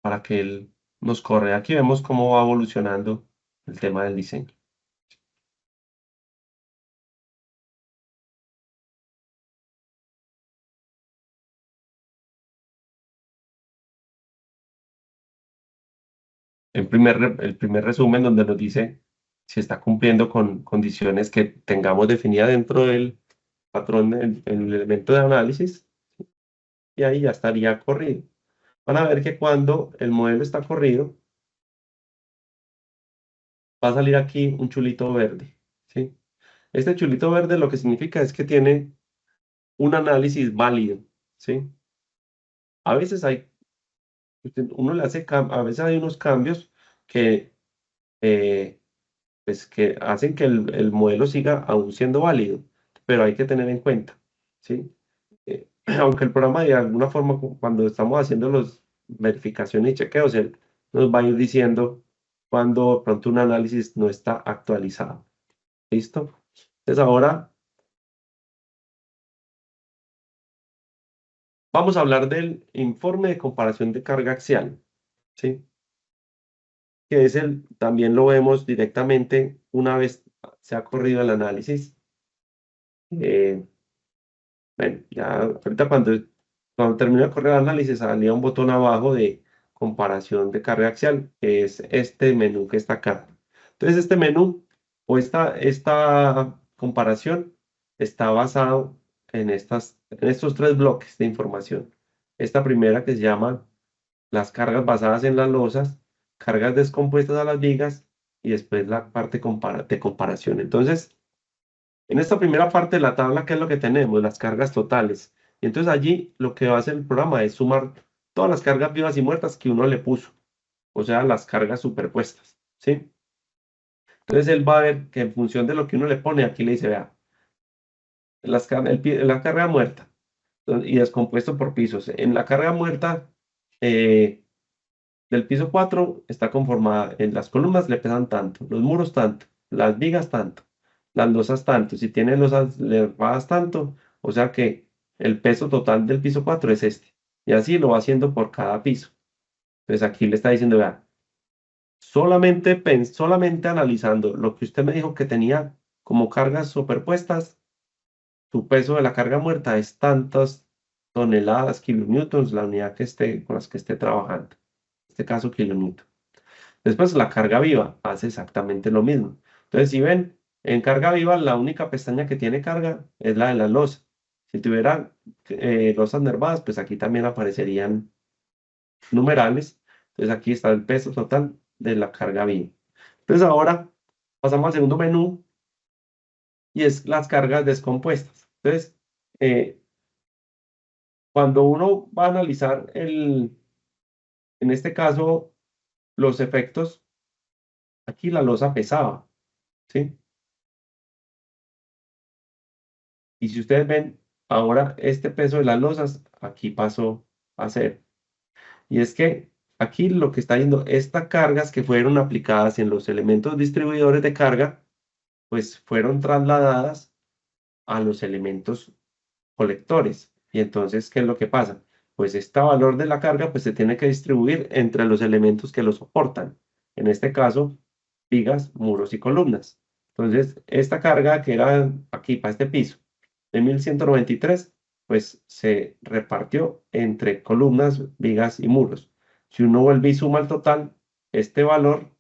para que él nos corre. Aquí vemos cómo va evolucionando el tema del diseño. El primer resumen donde nos dice si está cumpliendo con condiciones que tengamos definidas dentro del patrón, el elemento de análisis. y ahí ya estaría corrido. Van a ver que cuando el modelo está corrido, va a salir aquí un chulito verde, ¿sí? Este chulito verde lo que significa es que tiene un análisis válido, ¿sí? A veces hay, uno le hace, a veces hay unos cambios que, eh, pues, que hacen que el modelo siga aún siendo válido, pero hay que tener en cuenta, ¿sí? Aunque el programa de alguna forma, cuando estamos haciendo las verificaciones y chequeos, él nos va a ir diciendo cuando de pronto un análisis no está actualizado. ¿Listo? Entonces ahora vamos a hablar del informe de comparación de carga axial, ¿sí? Que es también lo vemos directamente una vez se ha corrido el análisis. Eh, bueno, ya ahorita cuando termino de correr el análisis salía un botón abajo de comparación de carga axial, que es este menú que está acá. Entonces este menú o esta comparación está basado en estos tres bloques de información. Esta primera que se llama las cargas basadas en las losas, cargas descompuestas a las vigas y después la parte de comparación. Entonces, en esta primera parte de la tabla, ¿qué es lo que tenemos? Las cargas totales. Y entonces allí lo que va a hacer el programa es sumar todas las cargas vivas y muertas que uno le puso, o sea, las cargas superpuestas, ¿sí? Entonces él va a ver que en función de lo que uno le pone, aquí le dice, vea, la carga muerta y descompuesto por pisos. En la carga muerta, eh, del piso 4 está conformada en las columnas le pesan tanto, los muros tanto, las vigas tanto, las losas tanto, si tiene losas elevadas tanto, o sea que el peso total del piso 4 es este. Y así lo va haciendo por cada piso. Entonces aquí le está diciendo, vea, solamente analizando lo que usted me dijo que tenía como cargas superpuestas, su peso de la carga muerta es tantas toneladas, kilonewtons, la unidad que esté, con las que esté trabajando. En este caso, kilonewton. Después la carga viva hace exactamente lo mismo. Entonces, si ven, en carga viva la única pestaña que tiene carga es la de la losa. Si tuviera losas nervadas, pues aquí también aparecerían numerales. Entonces aquí está el peso total de la carga viva. Entonces ahora pasamos al segundo menú y es las cargas descompuestas. Entonces, eh, cuando uno va a analizar en este caso, los efectos, aquí la losa pesaba, ¿sí? Y si ustedes ven, ahora este peso de las losas aquí pasó a ser. Y es que aquí lo que está yendo, estas cargas que fueron aplicadas en los elementos distribuidores de carga, pues fueron trasladadas a los elementos colectores. Y entonces, ¿qué es lo que pasa? Pues este valor de la carga pues se tiene que distribuir entre los elementos que lo soportan. En este caso, vigas, muros y columnas. Entonces, esta carga que era aquí para este piso de 1193 pues se repartió entre columnas, vigas y muros. Si uno vuelve y suma el total, este valor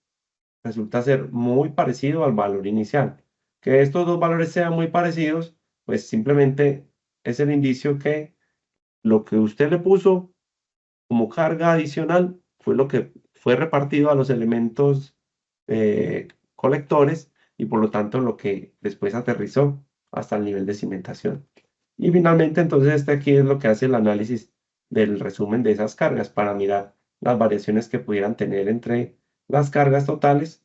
resulta ser muy parecido al valor inicial. Que estos dos valores sean muy parecidos, pues simplemente es el indicio que lo que usted le puso como carga adicional fue lo que fue repartido a los elementos colectores y por lo tanto lo que después aterrizó hasta el nivel de cimentación. Y finalmente entonces este aquí es lo que hace el análisis del resumen de esas cargas para mirar las variaciones que pudieran tener entre las cargas totales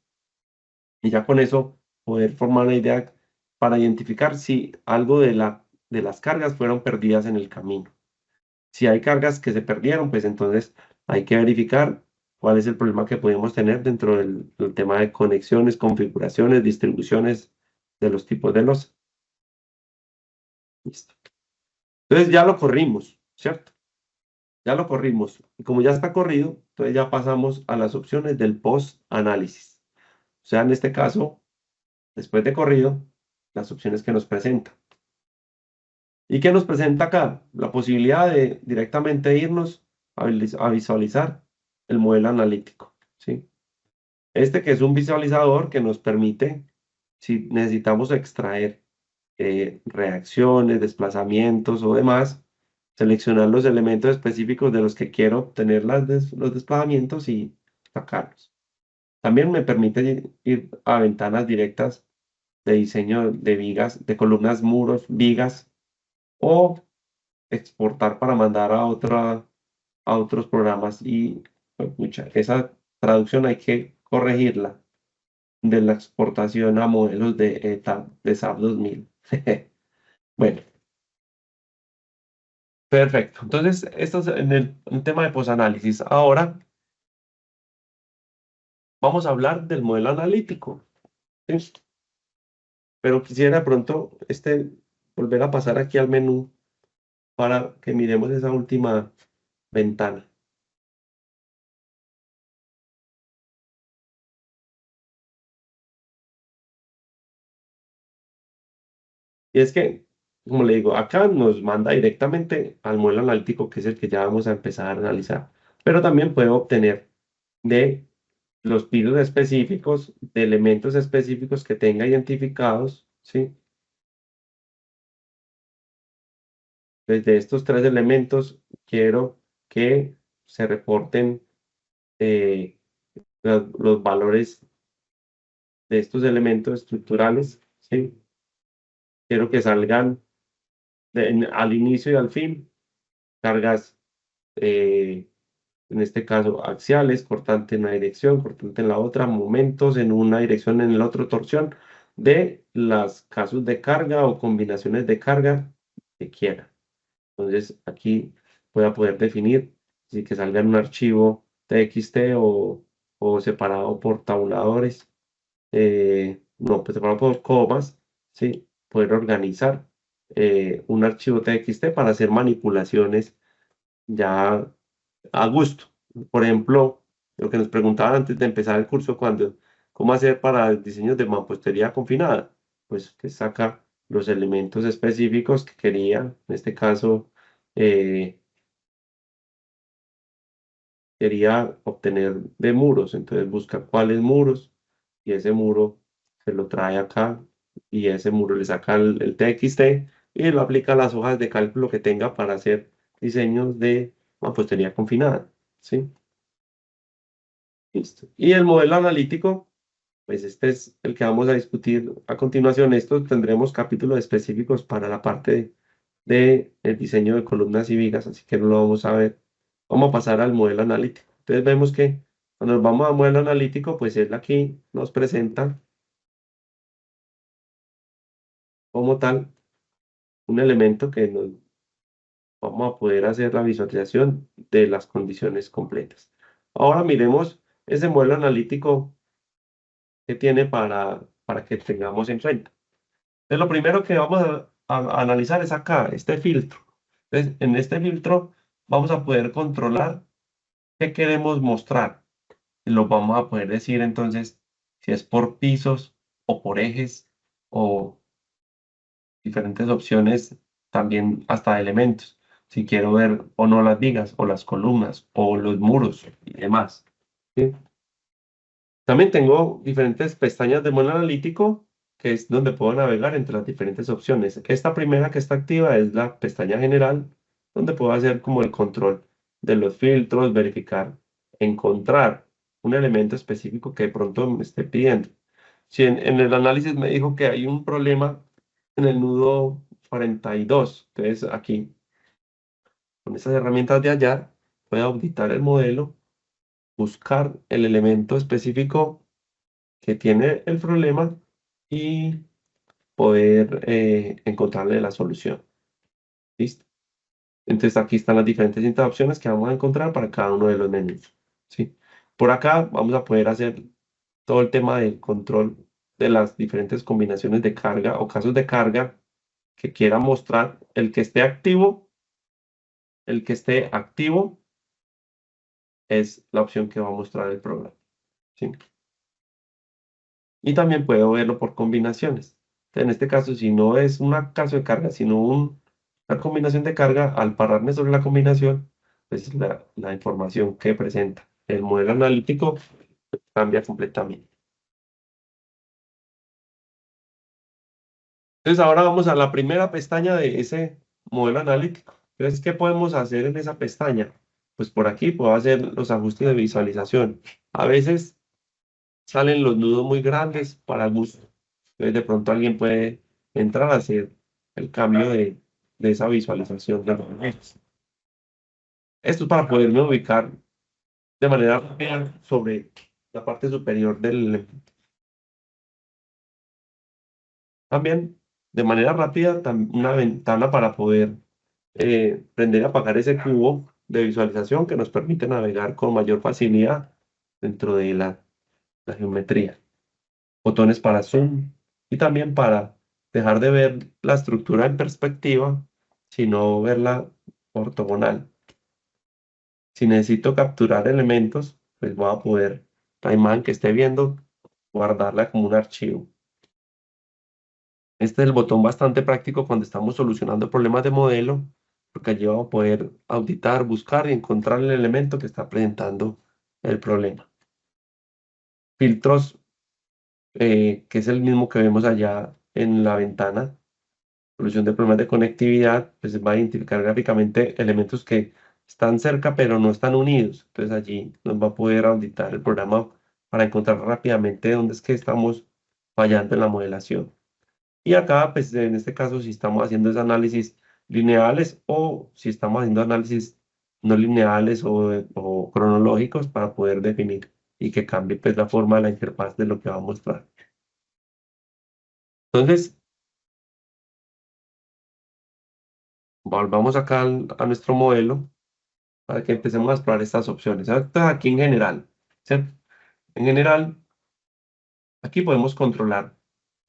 y ya con eso poder formar una idea para identificar si algo de las cargas fueron perdidas en el camino. Si hay cargas que se perdieron, pues entonces hay que verificar cuál es el problema que podemos tener dentro del tema de conexiones, configuraciones, distribuciones de los tipos de los. Listo. Entonces ya lo corrimos, ¿cierto? Ya lo corrimos. Y como ya está corrido, entonces ya pasamos a las opciones del post-análisis. O sea, en este caso, después de corrido, las opciones que nos presenta. ¿Y qué nos presenta acá? La posibilidad de directamente irnos a visualizar el modelo analítico, ¿sí? Este que es un visualizador que nos permite, si necesitamos extraer reacciones, desplazamientos o demás, seleccionar los elementos específicos de los que quiero obtener los desplazamientos y sacarlos. También me permite ir a ventanas directas de diseño de vigas, de columnas, muros, vigas, o exportar para mandar a otros programas. Y pues, pucha, esa traducción hay que corregirla de la exportación a modelos de SAP 2000. Bueno, perfecto. Entonces, esto es en tema de posanálisis. Ahora vamos a hablar del modelo analítico. ¿Sí? Pero quisiera de pronto volver a pasar aquí al menú para que miremos esa última ventana. Y es que, como le digo, acá nos manda directamente al modelo analítico, que es el que ya vamos a empezar a analizar. Pero también puedo obtener de los pisos específicos, de elementos específicos que tenga identificados, ¿sí? Desde estos tres elementos quiero que se reporten eh, los valores de estos elementos estructurales, ¿sí? Quiero que salgan al inicio y al fin cargas, eh, en este caso axiales, cortante en una dirección, cortante en la otra, momentos en una dirección, en la otra, torsión, de los casos de carga o combinaciones de carga que quiera. Entonces aquí voy a poder definir si que salga en un archivo TXT o separado por tabuladores, no, pues separado por comas, ¿sí? Poder organizar un archivo TXT para hacer manipulaciones ya a gusto. Por ejemplo, lo que nos preguntaban antes de empezar el curso, ¿cómo hacer para diseños de mampostería confinada? Pues que saca los elementos específicos que quería, en este caso, eh, quería obtener de muros. Entonces busca cuáles muros y ese muro se lo trae acá y ese muro le saca el TXT y lo aplica a las hojas de cálculo que tenga para hacer diseños de mampostería confinada. ¿Sí? Listo. Y el modelo analítico, pues este es el que vamos a discutir a continuación. Estos tendremos capítulos específicos para la parte de el diseño de columnas y vigas, así que no lo vamos a ver. Vamos a pasar al modelo analítico. Entonces vemos que cuando nos vamos al modelo analítico, pues él aquí nos presenta como tal un elemento que nos vamos a poder hacer la visualización de las condiciones completas. Ahora miremos ese modelo analítico que tiene para que tengamos en cuenta. Entonces, lo primero que vamos a analizar es acá, este filtro. Entonces, en este filtro vamos a poder controlar qué queremos mostrar. Lo vamos a poder decir entonces si es por pisos o por ejes o diferentes opciones, también hasta elementos. Si quiero ver o no las vigas o las columnas o los muros y demás. ¿Sí? También tengo diferentes pestañas de modo analítico, que es donde puedo navegar entre las diferentes opciones. Esta primera que está activa es la pestaña general, donde puedo hacer como el control de los filtros, verificar, encontrar un elemento específico que de pronto me esté pidiendo. Si en el análisis me dijo que hay un problema en el nudo 42, entonces aquí con estas herramientas de hallar, voy a auditar el modelo, buscar el elemento específico que tiene el problema y poder encontrarle la solución. ¿Listo? Entonces aquí están las diferentes opciones que vamos a encontrar para cada uno de los menús. ¿Sí? Por acá vamos a poder hacer todo el tema del control de las diferentes combinaciones de carga o casos de carga que quiera mostrar. El que esté activo es la opción que va a mostrar el programa. ¿Sí? Y también puedo verlo por combinaciones. En este caso, si no es un caso de carga, sino una combinación de carga, al pararme sobre la combinación, pues la información que presenta el modelo analítico cambia completamente. Entonces ahora vamos a la primera pestaña de ese modelo analítico. Entonces, ¿qué podemos hacer en esa pestaña? Pues por aquí puedo hacer los ajustes de visualización. A veces salen los nudos muy grandes para gusto. Entonces, de pronto alguien puede entrar a hacer el cambio de esa visualización de los nudos. Esto es para poderme ubicar de manera rápida sobre la parte superior del elemento. También, de manera rápida, una ventana para poder prender y apagar ese cubo de visualización que nos permite navegar con mayor facilidad dentro de la geometría. Botones para zoom y también para dejar de ver la estructura en perspectiva, sino verla ortogonal. Si necesito capturar elementos, pues voy a poder, la imagen que esté viendo, guardarla como un archivo. Este es el botón bastante práctico cuando estamos solucionando problemas de modelo, porque allí vamos a poder auditar, buscar y encontrar el elemento que está presentando el problema. Filtros, que es el mismo que vemos allá en la ventana. Solución de problemas de conectividad, pues va a identificar gráficamente elementos que están cerca pero no están unidos. Entonces allí nos va a poder auditar el programa para encontrar rápidamente dónde es que estamos fallando en la modelación. Y acá, pues en este caso, si estamos haciendo ese análisis lineales o si estamos haciendo análisis no lineales o cronológicos para poder definir y que cambie pues la forma de la interfaz de lo que va a mostrar. Entonces, volvamos acá a nuestro modelo para que empecemos a explorar estas opciones. Entonces, aquí en general, ¿cierto? En general, aquí podemos controlar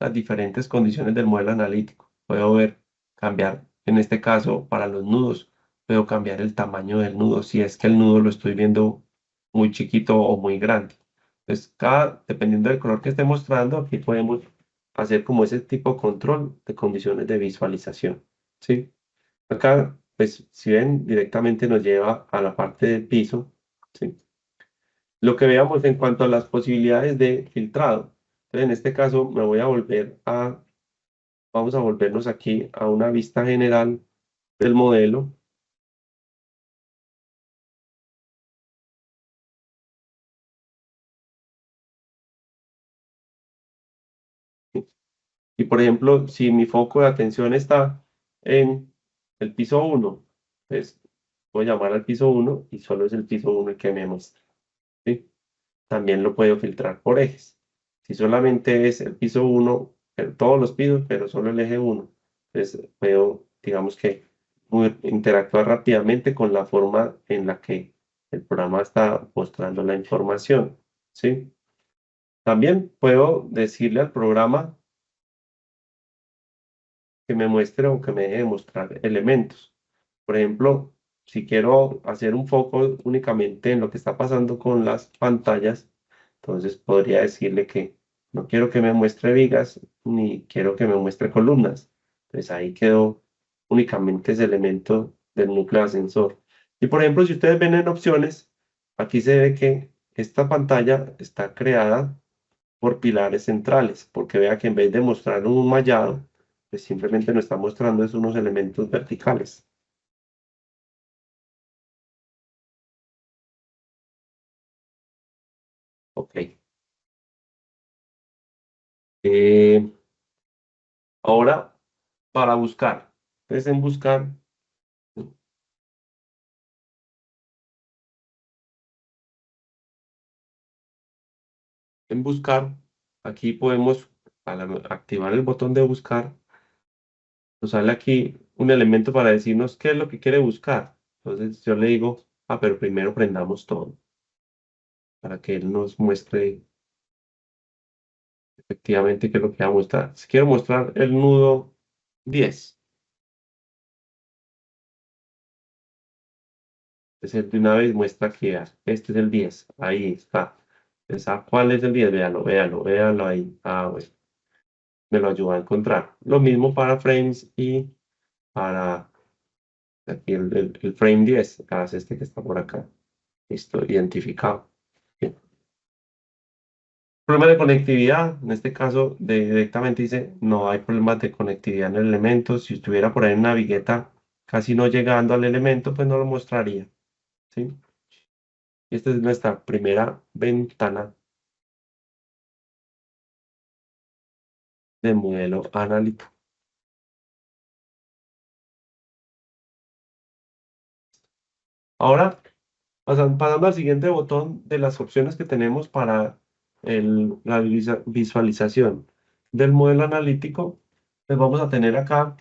las diferentes condiciones del modelo analítico. Puedo ver, cambiar, en este caso, para los nudos, puedo cambiar el tamaño del nudo, si es que el nudo lo estoy viendo muy chiquito o muy grande. Entonces, dependiendo del color que esté mostrando, aquí podemos hacer como ese tipo de control de condiciones de visualización. ¿Sí? Acá, pues, si ven, directamente nos lleva a la parte del piso. ¿Sí? Lo que veamos en cuanto a las posibilidades de filtrado. Entonces, en este caso me voy a vamos a volvernos aquí a una vista general del modelo. Y por ejemplo, si mi foco de atención está en el piso 1, pues voy a llamar al piso 1 y solo es el piso 1 el que me muestra. ¿Sí? También lo puedo filtrar por ejes. Si solamente es el piso 1, todos los pisos, pero solo el eje 1, pues puedo, digamos que, interactuar rápidamente con la forma en la que el programa está mostrando la información. ¿Sí? También puedo decirle al programa que me muestre o que me deje de mostrar elementos. Por ejemplo, si quiero hacer un foco únicamente en lo que está pasando con las pantallas, entonces podría decirle que no quiero que me muestre vigas ni quiero que me muestre columnas. Entonces ahí quedó únicamente ese elemento del núcleo ascensor. Y por ejemplo, si ustedes ven en opciones, aquí se ve que esta pantalla está creada por pilares centrales, porque vea que en vez de mostrar un mallado, pues simplemente nos está mostrando es unos elementos verticales. Ok. Eh, Ahora, para buscar. Entonces, en buscar, aquí podemos, al activar el botón de buscar, nos sale aquí un elemento para decirnos qué es lo que quiere buscar. Entonces, yo le digo, pero primero prendamos todo para que él nos muestre efectivamente qué es lo que va a mostrar. Si quiero mostrar el nudo 10, entonces de una vez muestra que este es el 10, ahí está. Entonces, ¿cuál es el 10? Véalo, véalo, véalo ahí. Bueno, me lo ayuda a encontrar. Lo mismo para frames y para aquí el frame 10, acá es este que está por acá. Listo, identificado. Bien. Problema de conectividad, en este caso directamente dice no hay problemas de conectividad en el elemento. Si estuviera por ahí en una vigueta casi no llegando al elemento, pues no lo mostraría, ¿sí? Esta es nuestra primera ventana de modelo analítico. Ahora, pasando al siguiente botón de las opciones que tenemos para la visualización del modelo analítico, pues vamos a tener acá,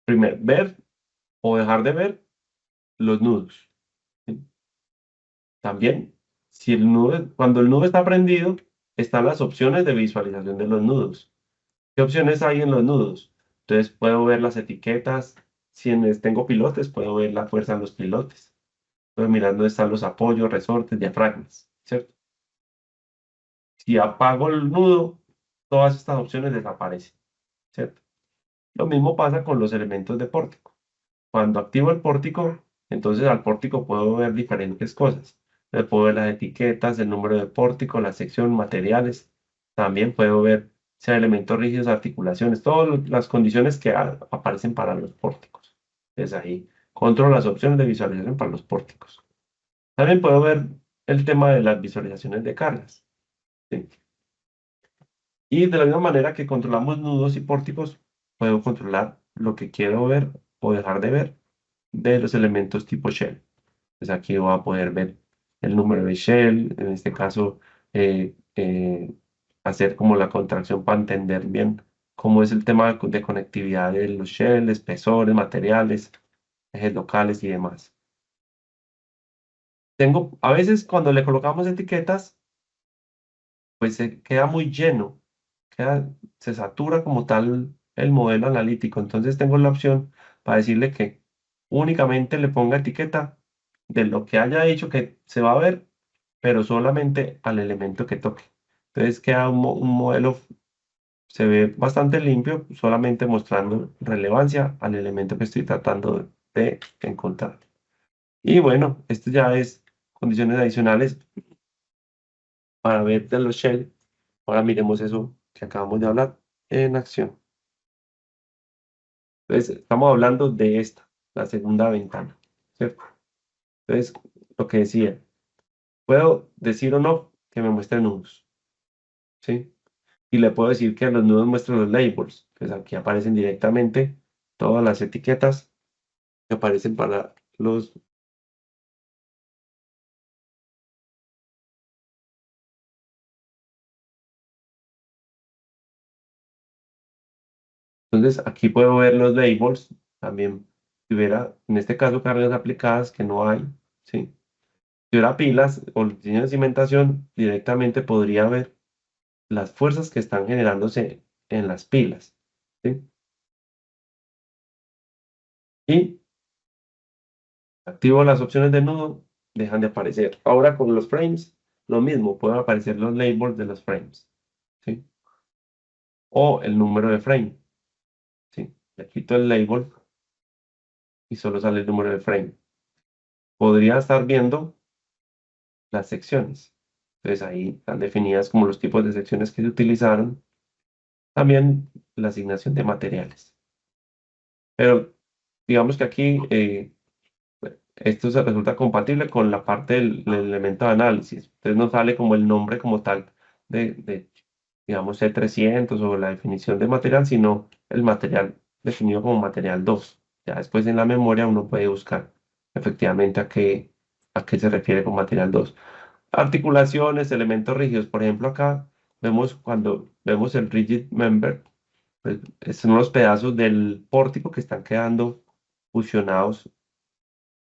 primero, ver o dejar de ver los nudos, ¿sí? También, si cuando el nudo está prendido, están las opciones de visualización de los nudos. ¿Qué opciones hay en los nudos? Entonces puedo ver las etiquetas. Si tengo pilotes, puedo ver la fuerza en los pilotes. Puedo mirar dónde están los apoyos, resortes, diafragmas, ¿cierto? Si apago el nudo, todas estas opciones desaparecen, ¿cierto? Lo mismo pasa con los elementos de pórtico. Cuando activo el pórtico, entonces al pórtico puedo ver diferentes cosas. Puedo ver las etiquetas, el número de pórtico, la sección, materiales. También puedo ver si hay elementos rígidos, articulaciones, todas las condiciones que aparecen para los pórticos. Entonces ahí controlo las opciones de visualización para los pórticos. También puedo ver el tema de las visualizaciones de cargas, ¿sí? Y de la misma manera que controlamos nudos y pórticos, puedo controlar lo que quiero ver o dejar de ver de los elementos tipo shell. Pues aquí voy a poder ver el número de shell, en este caso hacer como la contracción para entender bien cómo es el tema de conectividad de los shell, espesores, materiales, ejes locales y demás. A veces cuando le colocamos etiquetas, pues se queda muy lleno, se satura como tal el modelo analítico. Entonces tengo la opción para decirle que únicamente le ponga etiqueta de lo que haya dicho que se va a ver, pero solamente al elemento que toque. Entonces queda un modelo, se ve bastante limpio, solamente mostrando relevancia al elemento que estoy tratando de encontrar. Y bueno, esto ya es condiciones adicionales para ver de los shell. Ahora miremos eso que acabamos de hablar en acción. Entonces, estamos hablando de esta, la segunda ventana, ¿cierto? Entonces, lo que decía, puedo decir o no que me muestre nudos, ¿sí? Y le puedo decir que a los nudos muestre los labels. Pues aquí aparecen directamente todas las etiquetas que aparecen para los... Entonces, aquí puedo ver los labels. También, si hubiera, en este caso, cargas aplicadas que no hay, ¿sí? Si hubiera pilas o diseño de cimentación, directamente podría ver las fuerzas que están generándose en las pilas, ¿sí? Y activo las opciones de nudo, dejan de aparecer. Ahora con los frames, lo mismo, pueden aparecer los labels de los frames, ¿sí? O el número de frame, ¿sí? Le quito el label y solo sale el número de frame. Podría estar viendo las secciones. Entonces ahí están definidas como los tipos de secciones que se utilizaron. También la asignación de materiales. Pero digamos que aquí esto se resulta compatible con la parte del elemento de análisis. Entonces no sale como el nombre como tal digamos, C300 o la definición de material, sino el material definido como material 2. Ya después en la memoria uno puede buscar efectivamente a qué se refiere con material 2. Articulaciones, elementos rígidos. Por ejemplo, acá vemos cuando vemos el rigid member, pues, son los pedazos del pórtico que están quedando fusionados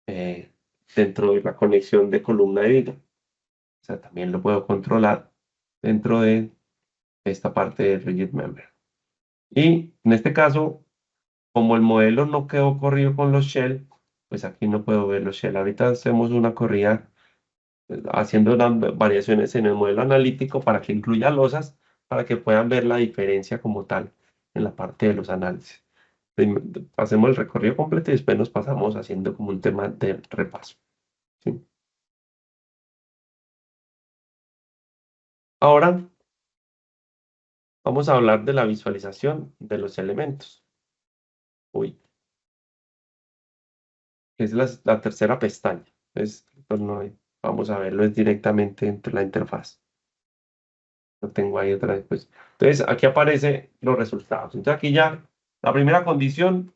eh, dentro de la conexión de columna de viga. O sea, también lo puedo controlar dentro de esta parte de rigid member. Y en este caso, como el modelo no quedó corrido con los shell, pues aquí no puedo ver los shell. Ahorita hacemos una corrida haciendo unas variaciones en el modelo analítico para que incluya losas, para que puedan ver la diferencia como tal en la parte de los análisis. Hacemos el recorrido completo y después nos pasamos haciendo como un tema de repaso, ¿sí? Ahora vamos a hablar de la visualización de los elementos. Uy, es la tercera pestaña. Pues vamos a verlo es directamente entre la interfaz. Lo tengo ahí otra vez, pues. Entonces, aquí aparecen los resultados. Entonces, aquí ya la primera condición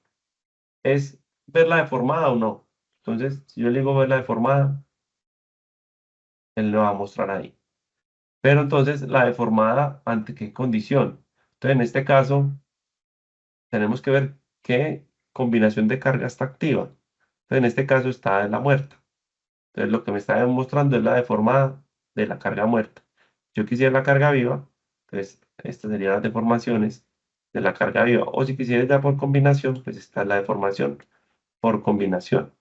es verla deformada o no. Entonces, si yo le digo verla deformada, él lo va a mostrar ahí. Pero entonces, la deformada, ¿ante qué condición? Entonces, en este caso, tenemos que ver qué combinación de carga está activa. Entonces, en este caso está la muerta. Entonces, lo que me está mostrando es la deformada de la carga muerta. Yo quisiera la carga viva, entonces estas serían las deformaciones de la carga viva. O si quisiera ya por combinación, pues esta es la deformación por combinación.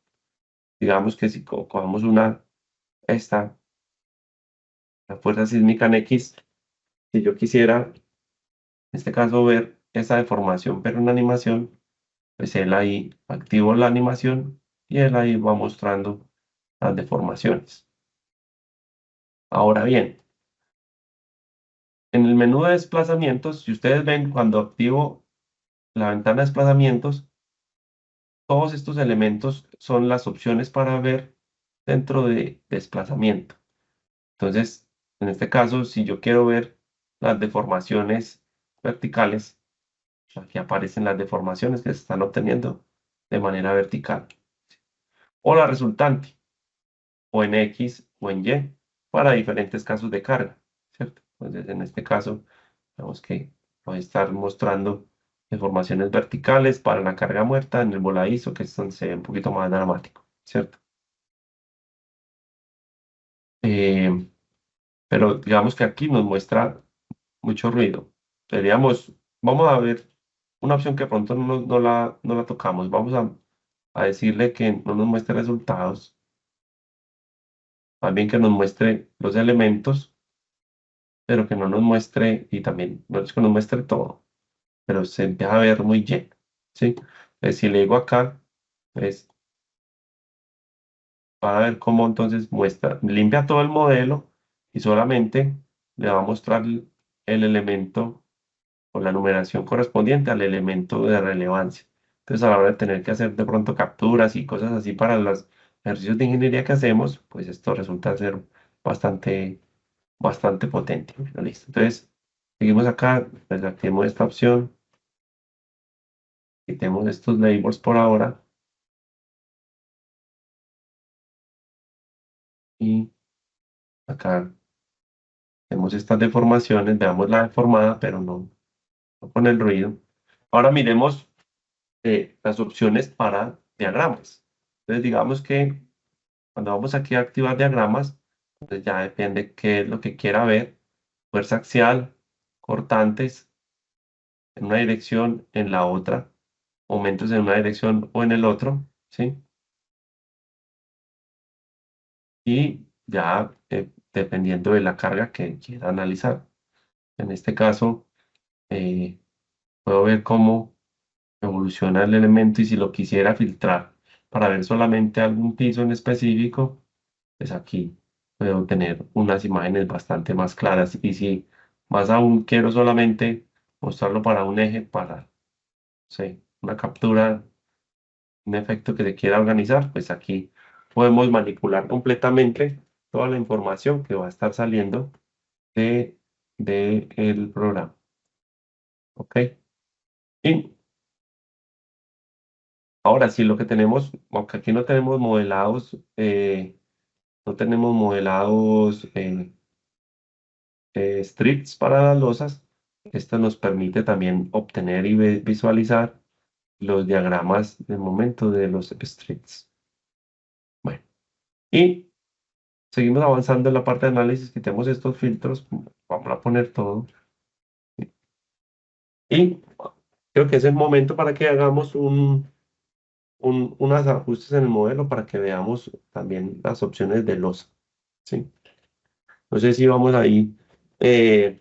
Digamos que si cogemos esta, la fuerza sísmica en X, si yo quisiera, en este caso, ver esa deformación, pero en animación, pues él ahí activo la animación y él ahí va mostrando las deformaciones. Ahora bien, en el menú de desplazamientos, si ustedes ven, cuando activo la ventana de desplazamientos, todos estos elementos son las opciones para ver dentro de desplazamiento. Entonces, en este caso, si yo quiero ver las deformaciones verticales, aquí aparecen las deformaciones que se están obteniendo de manera vertical. O la resultante, o en X o en Y, para diferentes casos de carga, ¿cierto? Entonces, en este caso, vemos que voy a estar mostrando deformaciones verticales para la carga muerta en el voladizo, que es donde se ve un poquito más dramático, ¿cierto? Eh, pero digamos que aquí nos muestra mucho ruido. Vamos a ver una opción que de pronto no la tocamos. Vamos a decirle que no nos muestre resultados, más bien que nos muestre los elementos, pero que no nos muestre, y también no es que nos muestre todo, pero se empieza a ver muy lleno, ¿sí? Si le digo acá, pues va a ver cómo entonces muestra, limpia todo el modelo y solamente le va a mostrar el elemento o la numeración correspondiente al elemento de relevancia. Entonces, a la hora de tener que hacer de pronto capturas y cosas así para los ejercicios de ingeniería que hacemos, pues esto resulta ser bastante, bastante potente. Bueno, listo. Entonces, seguimos acá, desactivemos esta opción, quitemos estos labels por ahora y acá tenemos estas deformaciones, veamos la deformada, pero no con el ruido. Ahora miremos las opciones para diagramas. Entonces, digamos que cuando vamos aquí a activar diagramas, pues ya depende qué es lo que quiera ver. Fuerza axial, cortantes en una dirección, en la otra, aumentos en una dirección o en el otro, ¿sí? Y ya dependiendo de la carga que quiera analizar. En este caso, eh, puedo ver cómo evoluciona el elemento y si lo quisiera filtrar para ver solamente algún piso en específico, pues aquí puedo tener unas imágenes bastante más claras. Y si más aún quiero solamente mostrarlo para un eje, para, no sé, una captura, un efecto que se quiera organizar, pues aquí podemos manipular completamente toda la información que va a estar saliendo de, de el programa. ¿Ok? Y ahora sí, lo que tenemos, aunque aquí no tenemos modelados strips para las losas. Esto nos permite también obtener y visualizar los diagramas de momento de los strips. Bueno, y seguimos avanzando en la parte de análisis. Quitemos estos filtros. Vamos a poner todo. Y creo que es el momento para que hagamos unos ajustes en el modelo para que veamos también las opciones de losa. ¿Sí? No sé si vamos ahí. eh,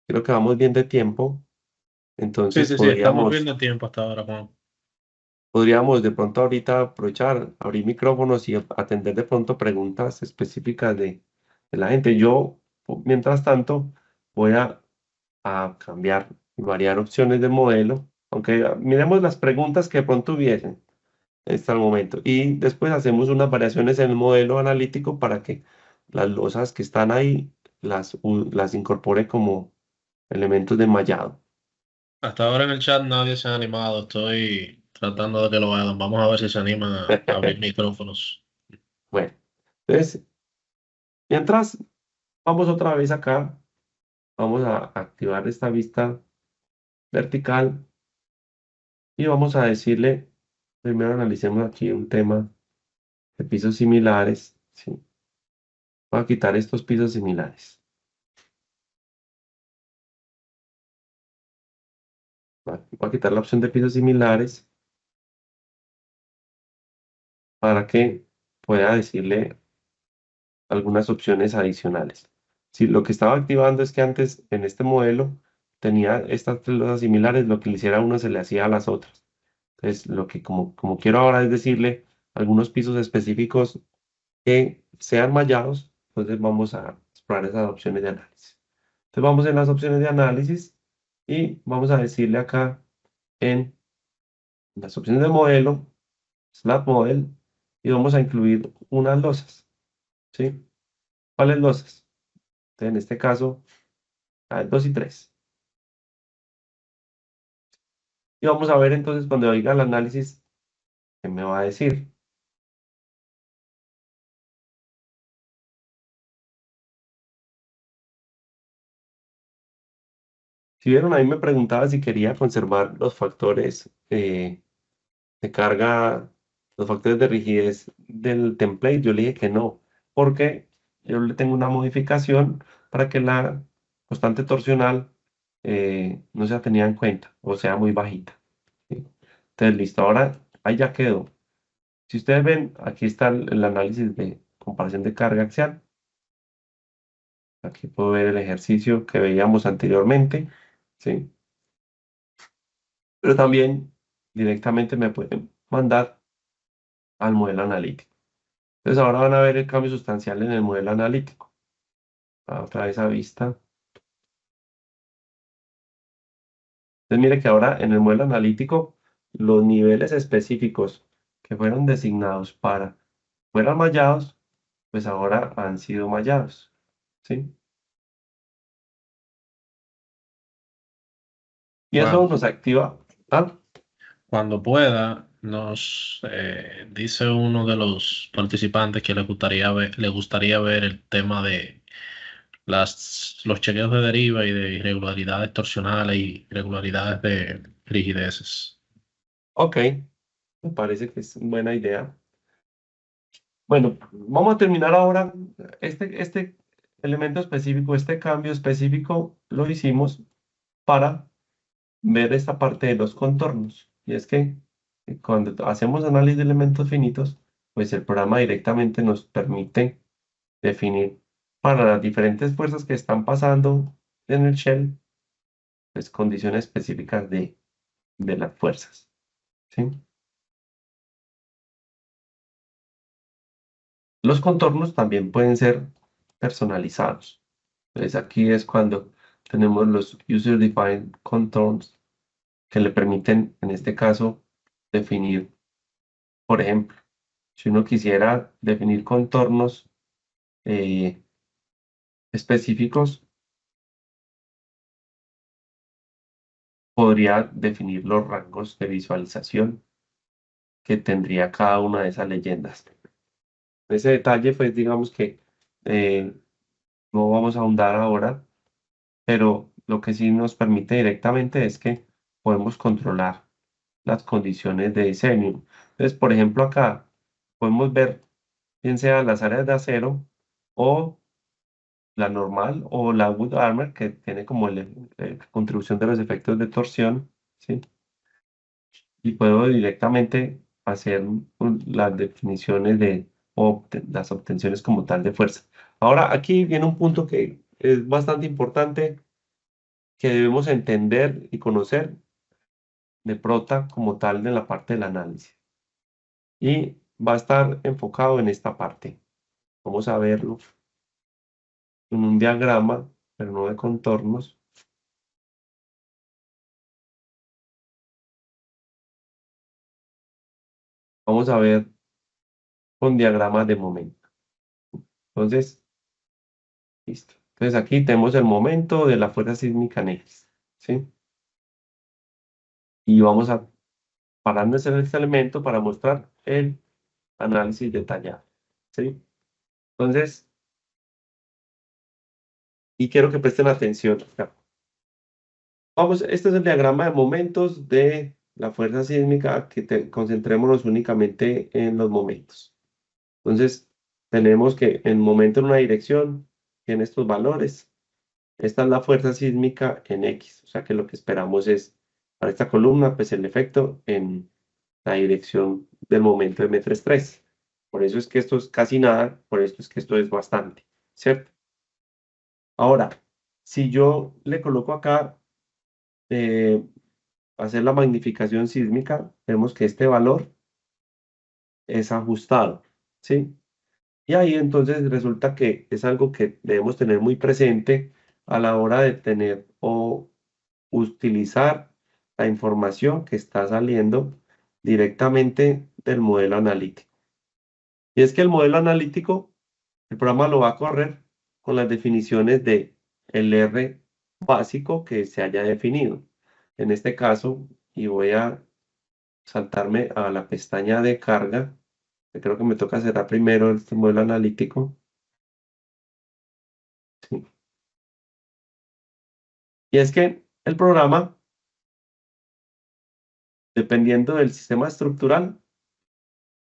Creo que vamos bien de tiempo. Sí, Entonces sí, sí, estamos viendo tiempo hasta ahora, Juan. podríamos de pronto ahorita aprovechar, abrir micrófonos y atender de pronto preguntas específicas de la gente. Yo Mientras tanto, voy a cambiar y variar opciones de modelo, aunque miremos las preguntas que de pronto hubiesen hasta el momento. Y después hacemos unas variaciones en el modelo analítico para que las losas que están ahí las incorpore como elementos de mallado. Hasta ahora en el chat nadie se ha animado. Estoy tratando de que lo hagan. Vamos a ver si se animan a abrir micrófonos. Bueno, entonces, mientras vamos otra vez acá, vamos a activar esta vista vertical y vamos a decirle, primero analicemos aquí un tema de pisos similares. ¿Sí? Voy a quitar estos pisos similares. Voy a quitar la opción de pisos similares para que pueda decirle algunas opciones adicionales. Si lo que estaba activando es que antes en este modelo tenía estas tres losas similares, lo que le hiciera a una se le hacía a las otras. Entonces, lo que como quiero ahora es decirle algunos pisos específicos que sean mallados, entonces vamos a explorar esas opciones de análisis. Entonces vamos en las opciones de análisis y vamos a decirle acá en las opciones de modelo, Slab Model, y vamos a incluir unas losas, ¿sí? ¿Cuáles losas? Entonces, en este caso, 2 y 3. Y vamos a ver entonces cuando oiga el análisis, ¿qué me va a decir? Si vieron, ahí me preguntaba si quería conservar los factores de carga, los factores de rigidez del template. Yo le dije que no, porque yo le tengo una modificación para que la constante torsional no sea tenida en cuenta o sea muy bajita. ¿Sí? Entonces, listo, ahora ahí ya quedó. Si ustedes ven, aquí está el análisis de comparación de carga axial. Aquí puedo ver el ejercicio que veíamos anteriormente, ¿sí? Pero también directamente me pueden mandar al modelo analítico. Entonces ahora van a ver el cambio sustancial en el modelo analítico. Otra vez a vista. Entonces mire que ahora en el modelo analítico los niveles específicos que fueron designados para fueran mallados, pues ahora han sido mallados, ¿sí? Y eso Bueno, nos activa. Ah, cuando pueda, nos dice uno de los participantes que le gustaría ver el tema de los chequeos de deriva y de irregularidades torsionales y irregularidades de rigideces. ok, me parece que es una buena idea. Bueno, vamos a terminar ahora. Este elemento específico, este cambio específico, lo hicimos para ver esta parte de los contornos. Y es que cuando hacemos análisis de elementos finitos, pues el programa directamente nos permite definir para las diferentes fuerzas que están pasando en el shell, pues condiciones específicas de las fuerzas. ¿Sí? Los contornos también pueden ser personalizados. Entonces aquí es cuando tenemos los User Defined Contours que le permiten, en este caso, definir, por ejemplo, si uno quisiera definir contornos eh, específicos, podría definir los rangos de visualización que tendría cada una de esas leyendas. Ese detalle, pues digamos que eh, no vamos a ahondar ahora, pero lo que sí nos permite directamente es que podemos controlar las condiciones de diseño. Entonces, por ejemplo, acá podemos ver bien sea las áreas de acero o la normal o la wood armor que tiene como contribución de los efectos de torsión, ¿sí? Y puedo directamente hacer las definiciones o las obtenciones como tal de fuerza. Ahora, aquí viene un punto que es bastante importante que debemos entender y conocer de Prota como tal en la parte del análisis. Y va a estar enfocado en esta parte. Vamos a verlo. en un diagrama, pero no de contornos. Vamos a ver con diagramas de momento. Entonces, listo. Entonces aquí tenemos el momento de la fuerza sísmica en X, ¿sí? Y vamos a pararnos en este elemento para mostrar el análisis detallado, ¿sí? Entonces, y quiero que presten atención acá. Vamos, este es el diagrama de momentos de la fuerza sísmica, concentrémonos únicamente en los momentos. Entonces, tenemos que el momento en una dirección tiene estos valores. Esta es la fuerza sísmica en X, o sea que lo que esperamos es para esta columna, pues el efecto en la dirección del momento de m33. Por eso es que esto es casi nada, por esto es que esto es bastante, ¿cierto? Ahora, si yo le coloco acá, hacer la magnificación sísmica, vemos que este valor es ajustado, ¿sí? Y ahí entonces resulta que es algo que debemos tener muy presente a la hora de tener o utilizar la información que está saliendo directamente del modelo analítico. Y es que el modelo analítico, el programa lo va a correr con las definiciones de el R básico que se haya definido. En este caso, y voy a saltarme a la pestaña de carga, que creo que me toca cerrar primero este modelo analítico. Sí. Y es que el programa, dependiendo del sistema estructural,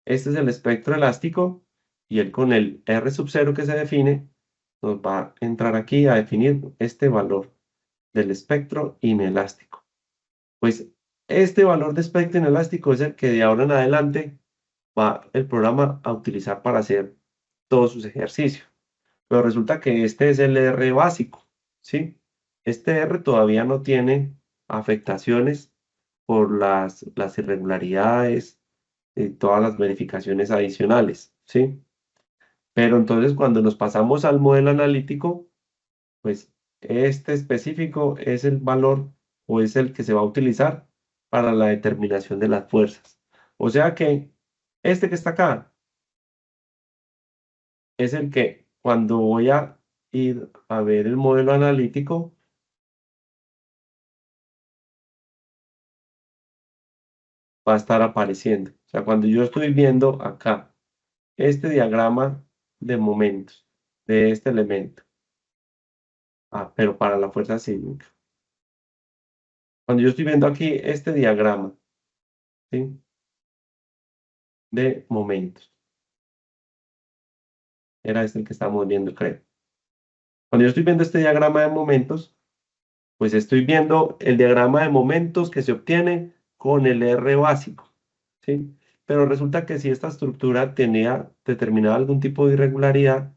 este es el espectro elástico y él con el R sub 0 que se define, nos va a entrar aquí a definir este valor del espectro inelástico. Pues este valor de espectro inelástico es el que de ahora en adelante va el programa a utilizar para hacer todos sus ejercicios. Pero resulta que este es el R básico, ¿sí? Este R todavía no tiene afectaciones por las irregularidades y todas las verificaciones adicionales, ¿sí? Pero entonces cuando nos pasamos al modelo analítico, pues este específico es el valor o es el que se va a utilizar para la determinación de las fuerzas. O sea que este que está acá es el que cuando voy a ir a ver el modelo analítico va a estar apareciendo. O sea, cuando yo estoy viendo acá este diagrama de momentos de este elemento, pero para la fuerza sísmica. Cuando yo estoy viendo aquí este diagrama, ¿sí? De momentos, era este el que estábamos viendo, creo. Cuando yo estoy viendo este diagrama de momentos, pues estoy viendo el diagrama de momentos que se obtiene con el R básico, ¿sí? Pero resulta que si esta estructura tenía determinado algún tipo de irregularidad,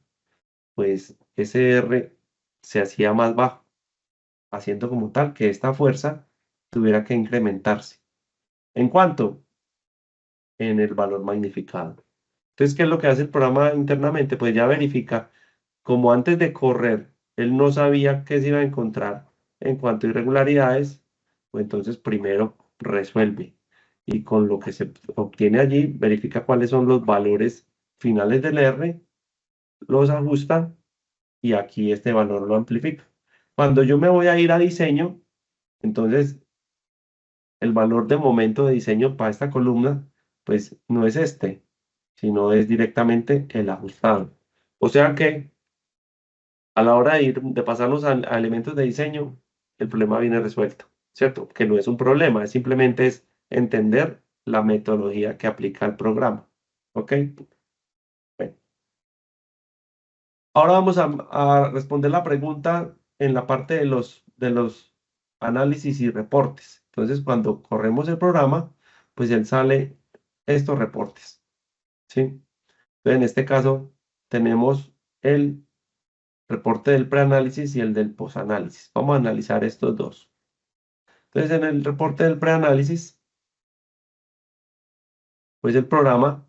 pues ese R se hacía más bajo, haciendo como tal que esta fuerza tuviera que incrementarse. ¿En cuánto? En el valor magnificado. Entonces, ¿qué es lo que hace el programa internamente? Pues ya verifica, como antes de correr, él no sabía qué se iba a encontrar en cuanto a irregularidades, pues entonces primero resuelve. Y con lo que se obtiene allí, verifica cuáles son los valores finales del R, los ajusta y aquí este valor lo amplifica. Cuando yo me voy a ir a diseño, entonces el valor de momento de diseño para esta columna, pues no es este, sino es directamente el ajustado. O sea que a la hora de ir, de pasarlos a elementos de diseño, el problema viene resuelto, ¿cierto? Que no es un problema, es simplemente es entender la metodología que aplica el programa, ¿ok? Bueno, ahora vamos a responder la pregunta en la parte de los análisis y reportes. Entonces, cuando corremos el programa, pues él sale estos reportes, ¿sí? Entonces, en este caso, tenemos el reporte del preanálisis y el del posanálisis. Vamos a analizar estos dos. Entonces, en el reporte del preanálisis, pues el programa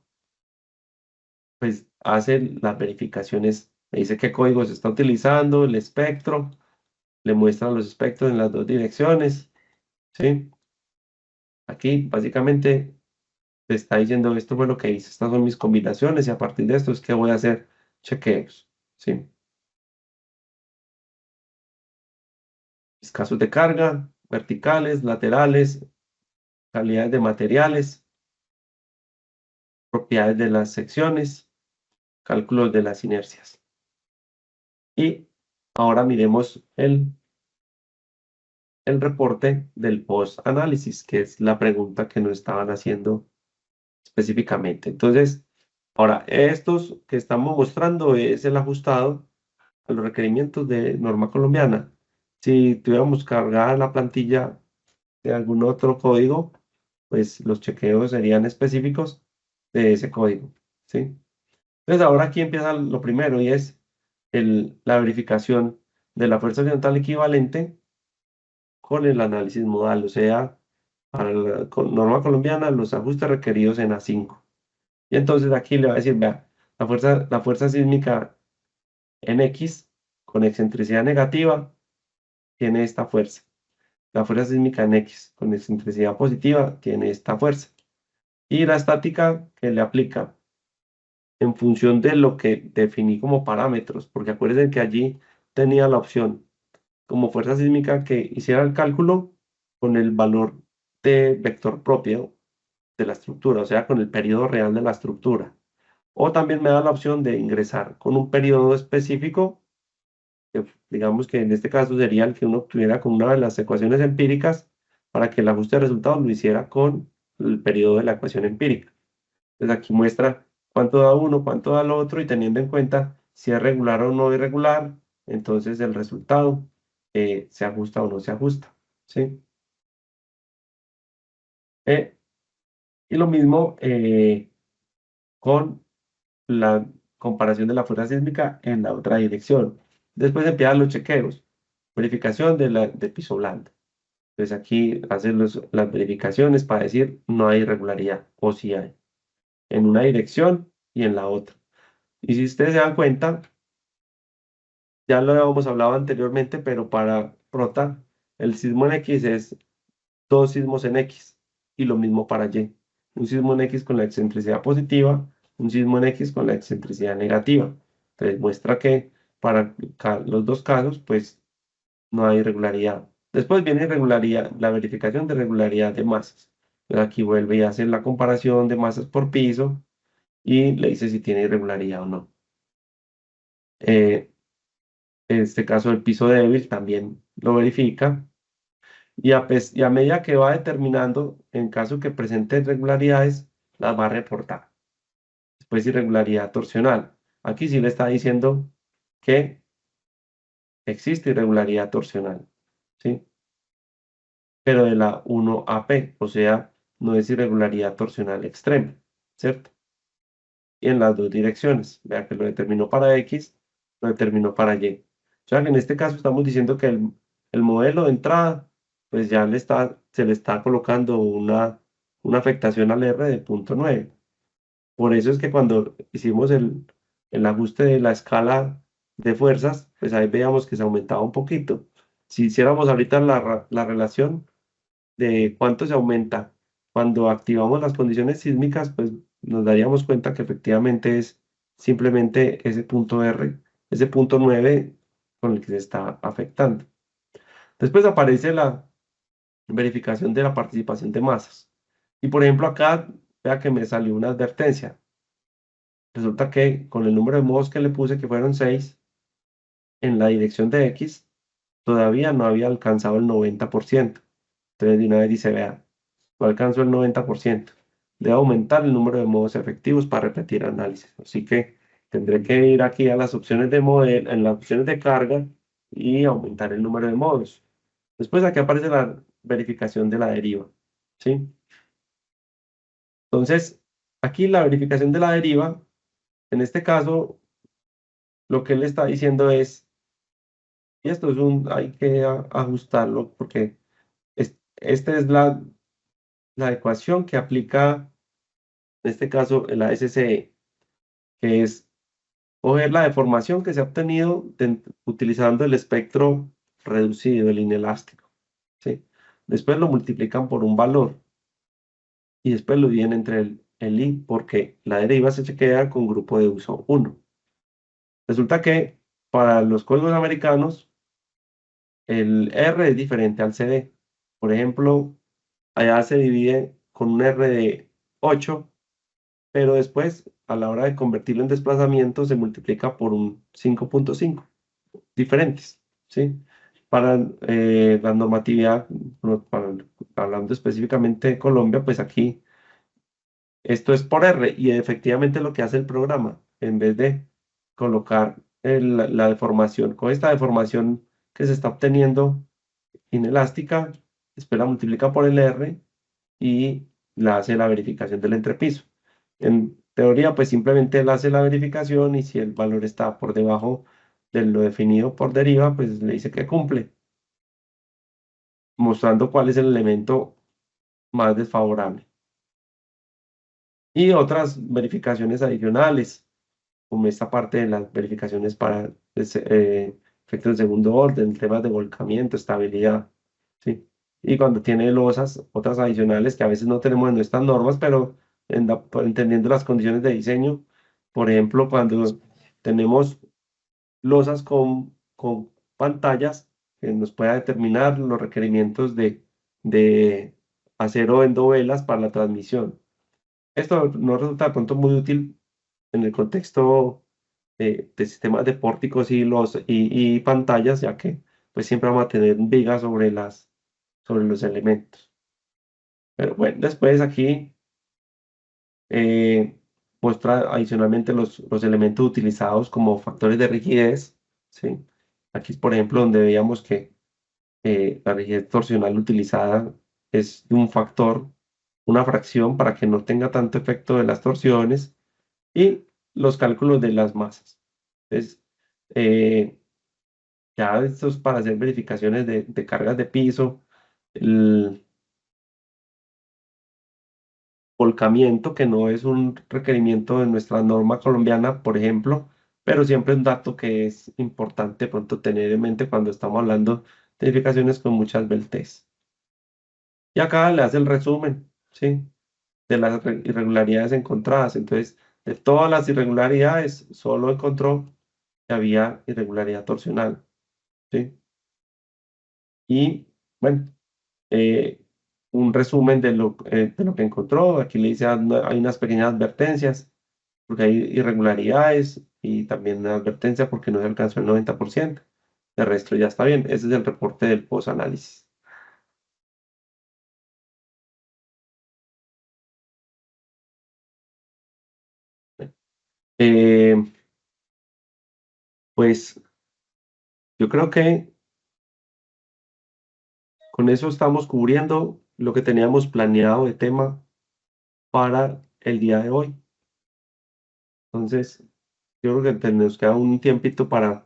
pues, hace las verificaciones Le dice qué código se está utilizando, el espectro, le muestra los espectros en las dos direcciones, ¿sí? Aquí básicamente le está diciendo esto fue lo que hice, estas son mis combinaciones y a partir de esto es que voy a hacer chequeos, ¿sí? Mis casos de carga, verticales, laterales, calidades de materiales, propiedades de las secciones, cálculos de las inercias. Y ahora miremos el reporte del post-análisis, que es la pregunta que nos estaban haciendo específicamente. Entonces, ahora, estos que estamos mostrando es el ajustado a los requerimientos de norma colombiana. Si tuviéramos cargada la plantilla de algún otro código, pues los chequeos serían específicos de ese código, ¿sí? Entonces, ahora aquí empieza lo primero y es la verificación de la fuerza horizontal equivalente con el análisis modal, o sea, para la norma colombiana, los ajustes requeridos en A5. Y entonces aquí le va a decir, vea, la fuerza sísmica en X con excentricidad negativa tiene esta fuerza. La fuerza sísmica en X con excentricidad positiva tiene esta fuerza. Y la estática que le aplica en función de lo que definí como parámetros, porque acuérdense que allí tenía la opción como fuerza sísmica que hiciera el cálculo con el valor de vector propio de la estructura, o sea, con el periodo real de la estructura. O también me da la opción de ingresar con un periodo específico, que digamos que en este caso sería el que uno obtuviera con una de las ecuaciones empíricas, para que el ajuste de resultados lo hiciera con el periodo de la ecuación empírica. Entonces aquí muestra cuánto da uno, cuánto da lo otro, y teniendo en cuenta si es regular o no irregular, entonces el resultado se ajusta o no se ajusta, ¿sí? Eh, y lo mismo con la comparación de la fuerza sísmica en la otra dirección. Después empiezan los chequeos, verificación del piso blando. Entonces aquí hacen las verificaciones para decir no hay irregularidad o si hay, en una dirección y en la otra. Y si ustedes se dan cuenta, ya lo habíamos hablado anteriormente, pero para Rota, el sismo en X es dos sismos en X y lo mismo para Y. Un sismo en X con la excentricidad positiva, un sismo en X con la excentricidad negativa. Entonces muestra que para los dos casos, pues no hay irregularidad. Después viene irregularidad, la verificación de regularidad de masas. Entonces aquí vuelve y hace la comparación de masas por piso y le dice si tiene irregularidad o no. En este caso, el piso débil también lo verifica. Y a medida que va determinando, en caso que presente irregularidades, las va a reportar. Después, irregularidad torsional. Aquí sí le está diciendo que existe irregularidad torsional, ¿sí? Pero de la 1AP, o sea, no es irregularidad torsional extrema, ¿cierto? Y en las dos direcciones. Vea que lo determinó para X, lo determinó para Y. O sea que en este caso estamos diciendo que el modelo de entrada, pues ya se le está colocando una afectación al R de 0,9. Por eso es que cuando hicimos el ajuste de la escala de fuerzas, pues ahí veíamos que se aumentaba un poquito. Si hiciéramos ahorita la relación de cuánto se aumenta cuando activamos las condiciones sísmicas, pues nos daríamos cuenta que efectivamente es simplemente ese punto R, ese punto 9 con el que se está afectando. Después aparece la verificación de la participación de masas. Y por ejemplo acá, vea que me salió una advertencia. Resulta que con el número de modos que le puse, que fueron 6, en la dirección de X, todavía no había alcanzado el 90%. Entonces de una vez dice, vea, no alcanzó el 90%. Debe aumentar el número de modos efectivos para repetir análisis. Así que tendré que ir aquí a las opciones de modelo, en las opciones de carga y aumentar el número de modos. Después aquí aparece la verificación de la deriva, ¿sí? Entonces, aquí la verificación de la deriva, en este caso, lo que él está diciendo es, y esto es hay que ajustarlo porque esta es la ecuación que aplica, en este caso, la SCE, que es coger la deformación que se ha obtenido utilizando el espectro reducido, el inelástico, ¿sí? Después lo multiplican por un valor y después lo dividen entre el i, porque la deriva se queda con grupo de uso 1. Resulta que para los códigos americanos, el R es diferente al CD. Por ejemplo, allá se divide con un R de 8, pero después, a la hora de convertirlo en desplazamiento, se multiplica por un 5.5, diferentes, ¿sí? Para la normatividad, hablando específicamente de Colombia, pues aquí esto es por R y efectivamente lo que hace el programa, en vez de colocar la deformación, con esta deformación que se está obteniendo inelástica, después la multiplica por el R y la hace la verificación del entrepiso. En teoría, pues simplemente él hace la verificación y si el valor está por debajo de lo definido por deriva, pues le dice que cumple, mostrando cuál es el elemento más desfavorable. Y otras verificaciones adicionales, como esta parte de las verificaciones para efectos de segundo orden, temas de volcamiento, estabilidad, ¿sí? Y cuando tiene losas, otras adicionales que a veces no tenemos en nuestras normas, pero entendiendo las condiciones de diseño, por ejemplo, cuando tenemos losas con pantallas, que nos pueda determinar los requerimientos de acero endovelas para la transmisión. Esto no resulta de pronto muy útil en el contexto de sistemas de pórticos y pantallas, ya que pues siempre vamos a tener vigas sobre los elementos. Pero bueno, después aquí eh, muestra adicionalmente los elementos utilizados como factores de rigidez, ¿sí? Aquí es, por ejemplo, donde veíamos que la rigidez torsional utilizada es de un factor, una fracción para que no tenga tanto efecto de las torsiones y los cálculos de las masas. Entonces, eh, ya esto es para hacer verificaciones de cargas de piso, el volcamiento, que no es un requerimiento de nuestra norma colombiana, por ejemplo, pero siempre es un dato que es importante pronto tener en mente cuando estamos hablando de verificaciones con muchas VLTs. Y acá le hace el resumen, ¿sí? De las irregularidades encontradas. Entonces, de todas las irregularidades, solo encontró que había irregularidad torsional, ¿sí? Y bueno, eh, un resumen de lo que encontró. Aquí le dice, hay unas pequeñas advertencias, porque hay irregularidades y también una advertencia porque no se alcanzó el 90%. El resto ya está bien. Ese es el reporte del post-análisis. Eh, pues yo creo que con eso estamos cubriendo lo que teníamos planeado de tema para el día de hoy. Entonces, yo creo que nos queda un tiempito para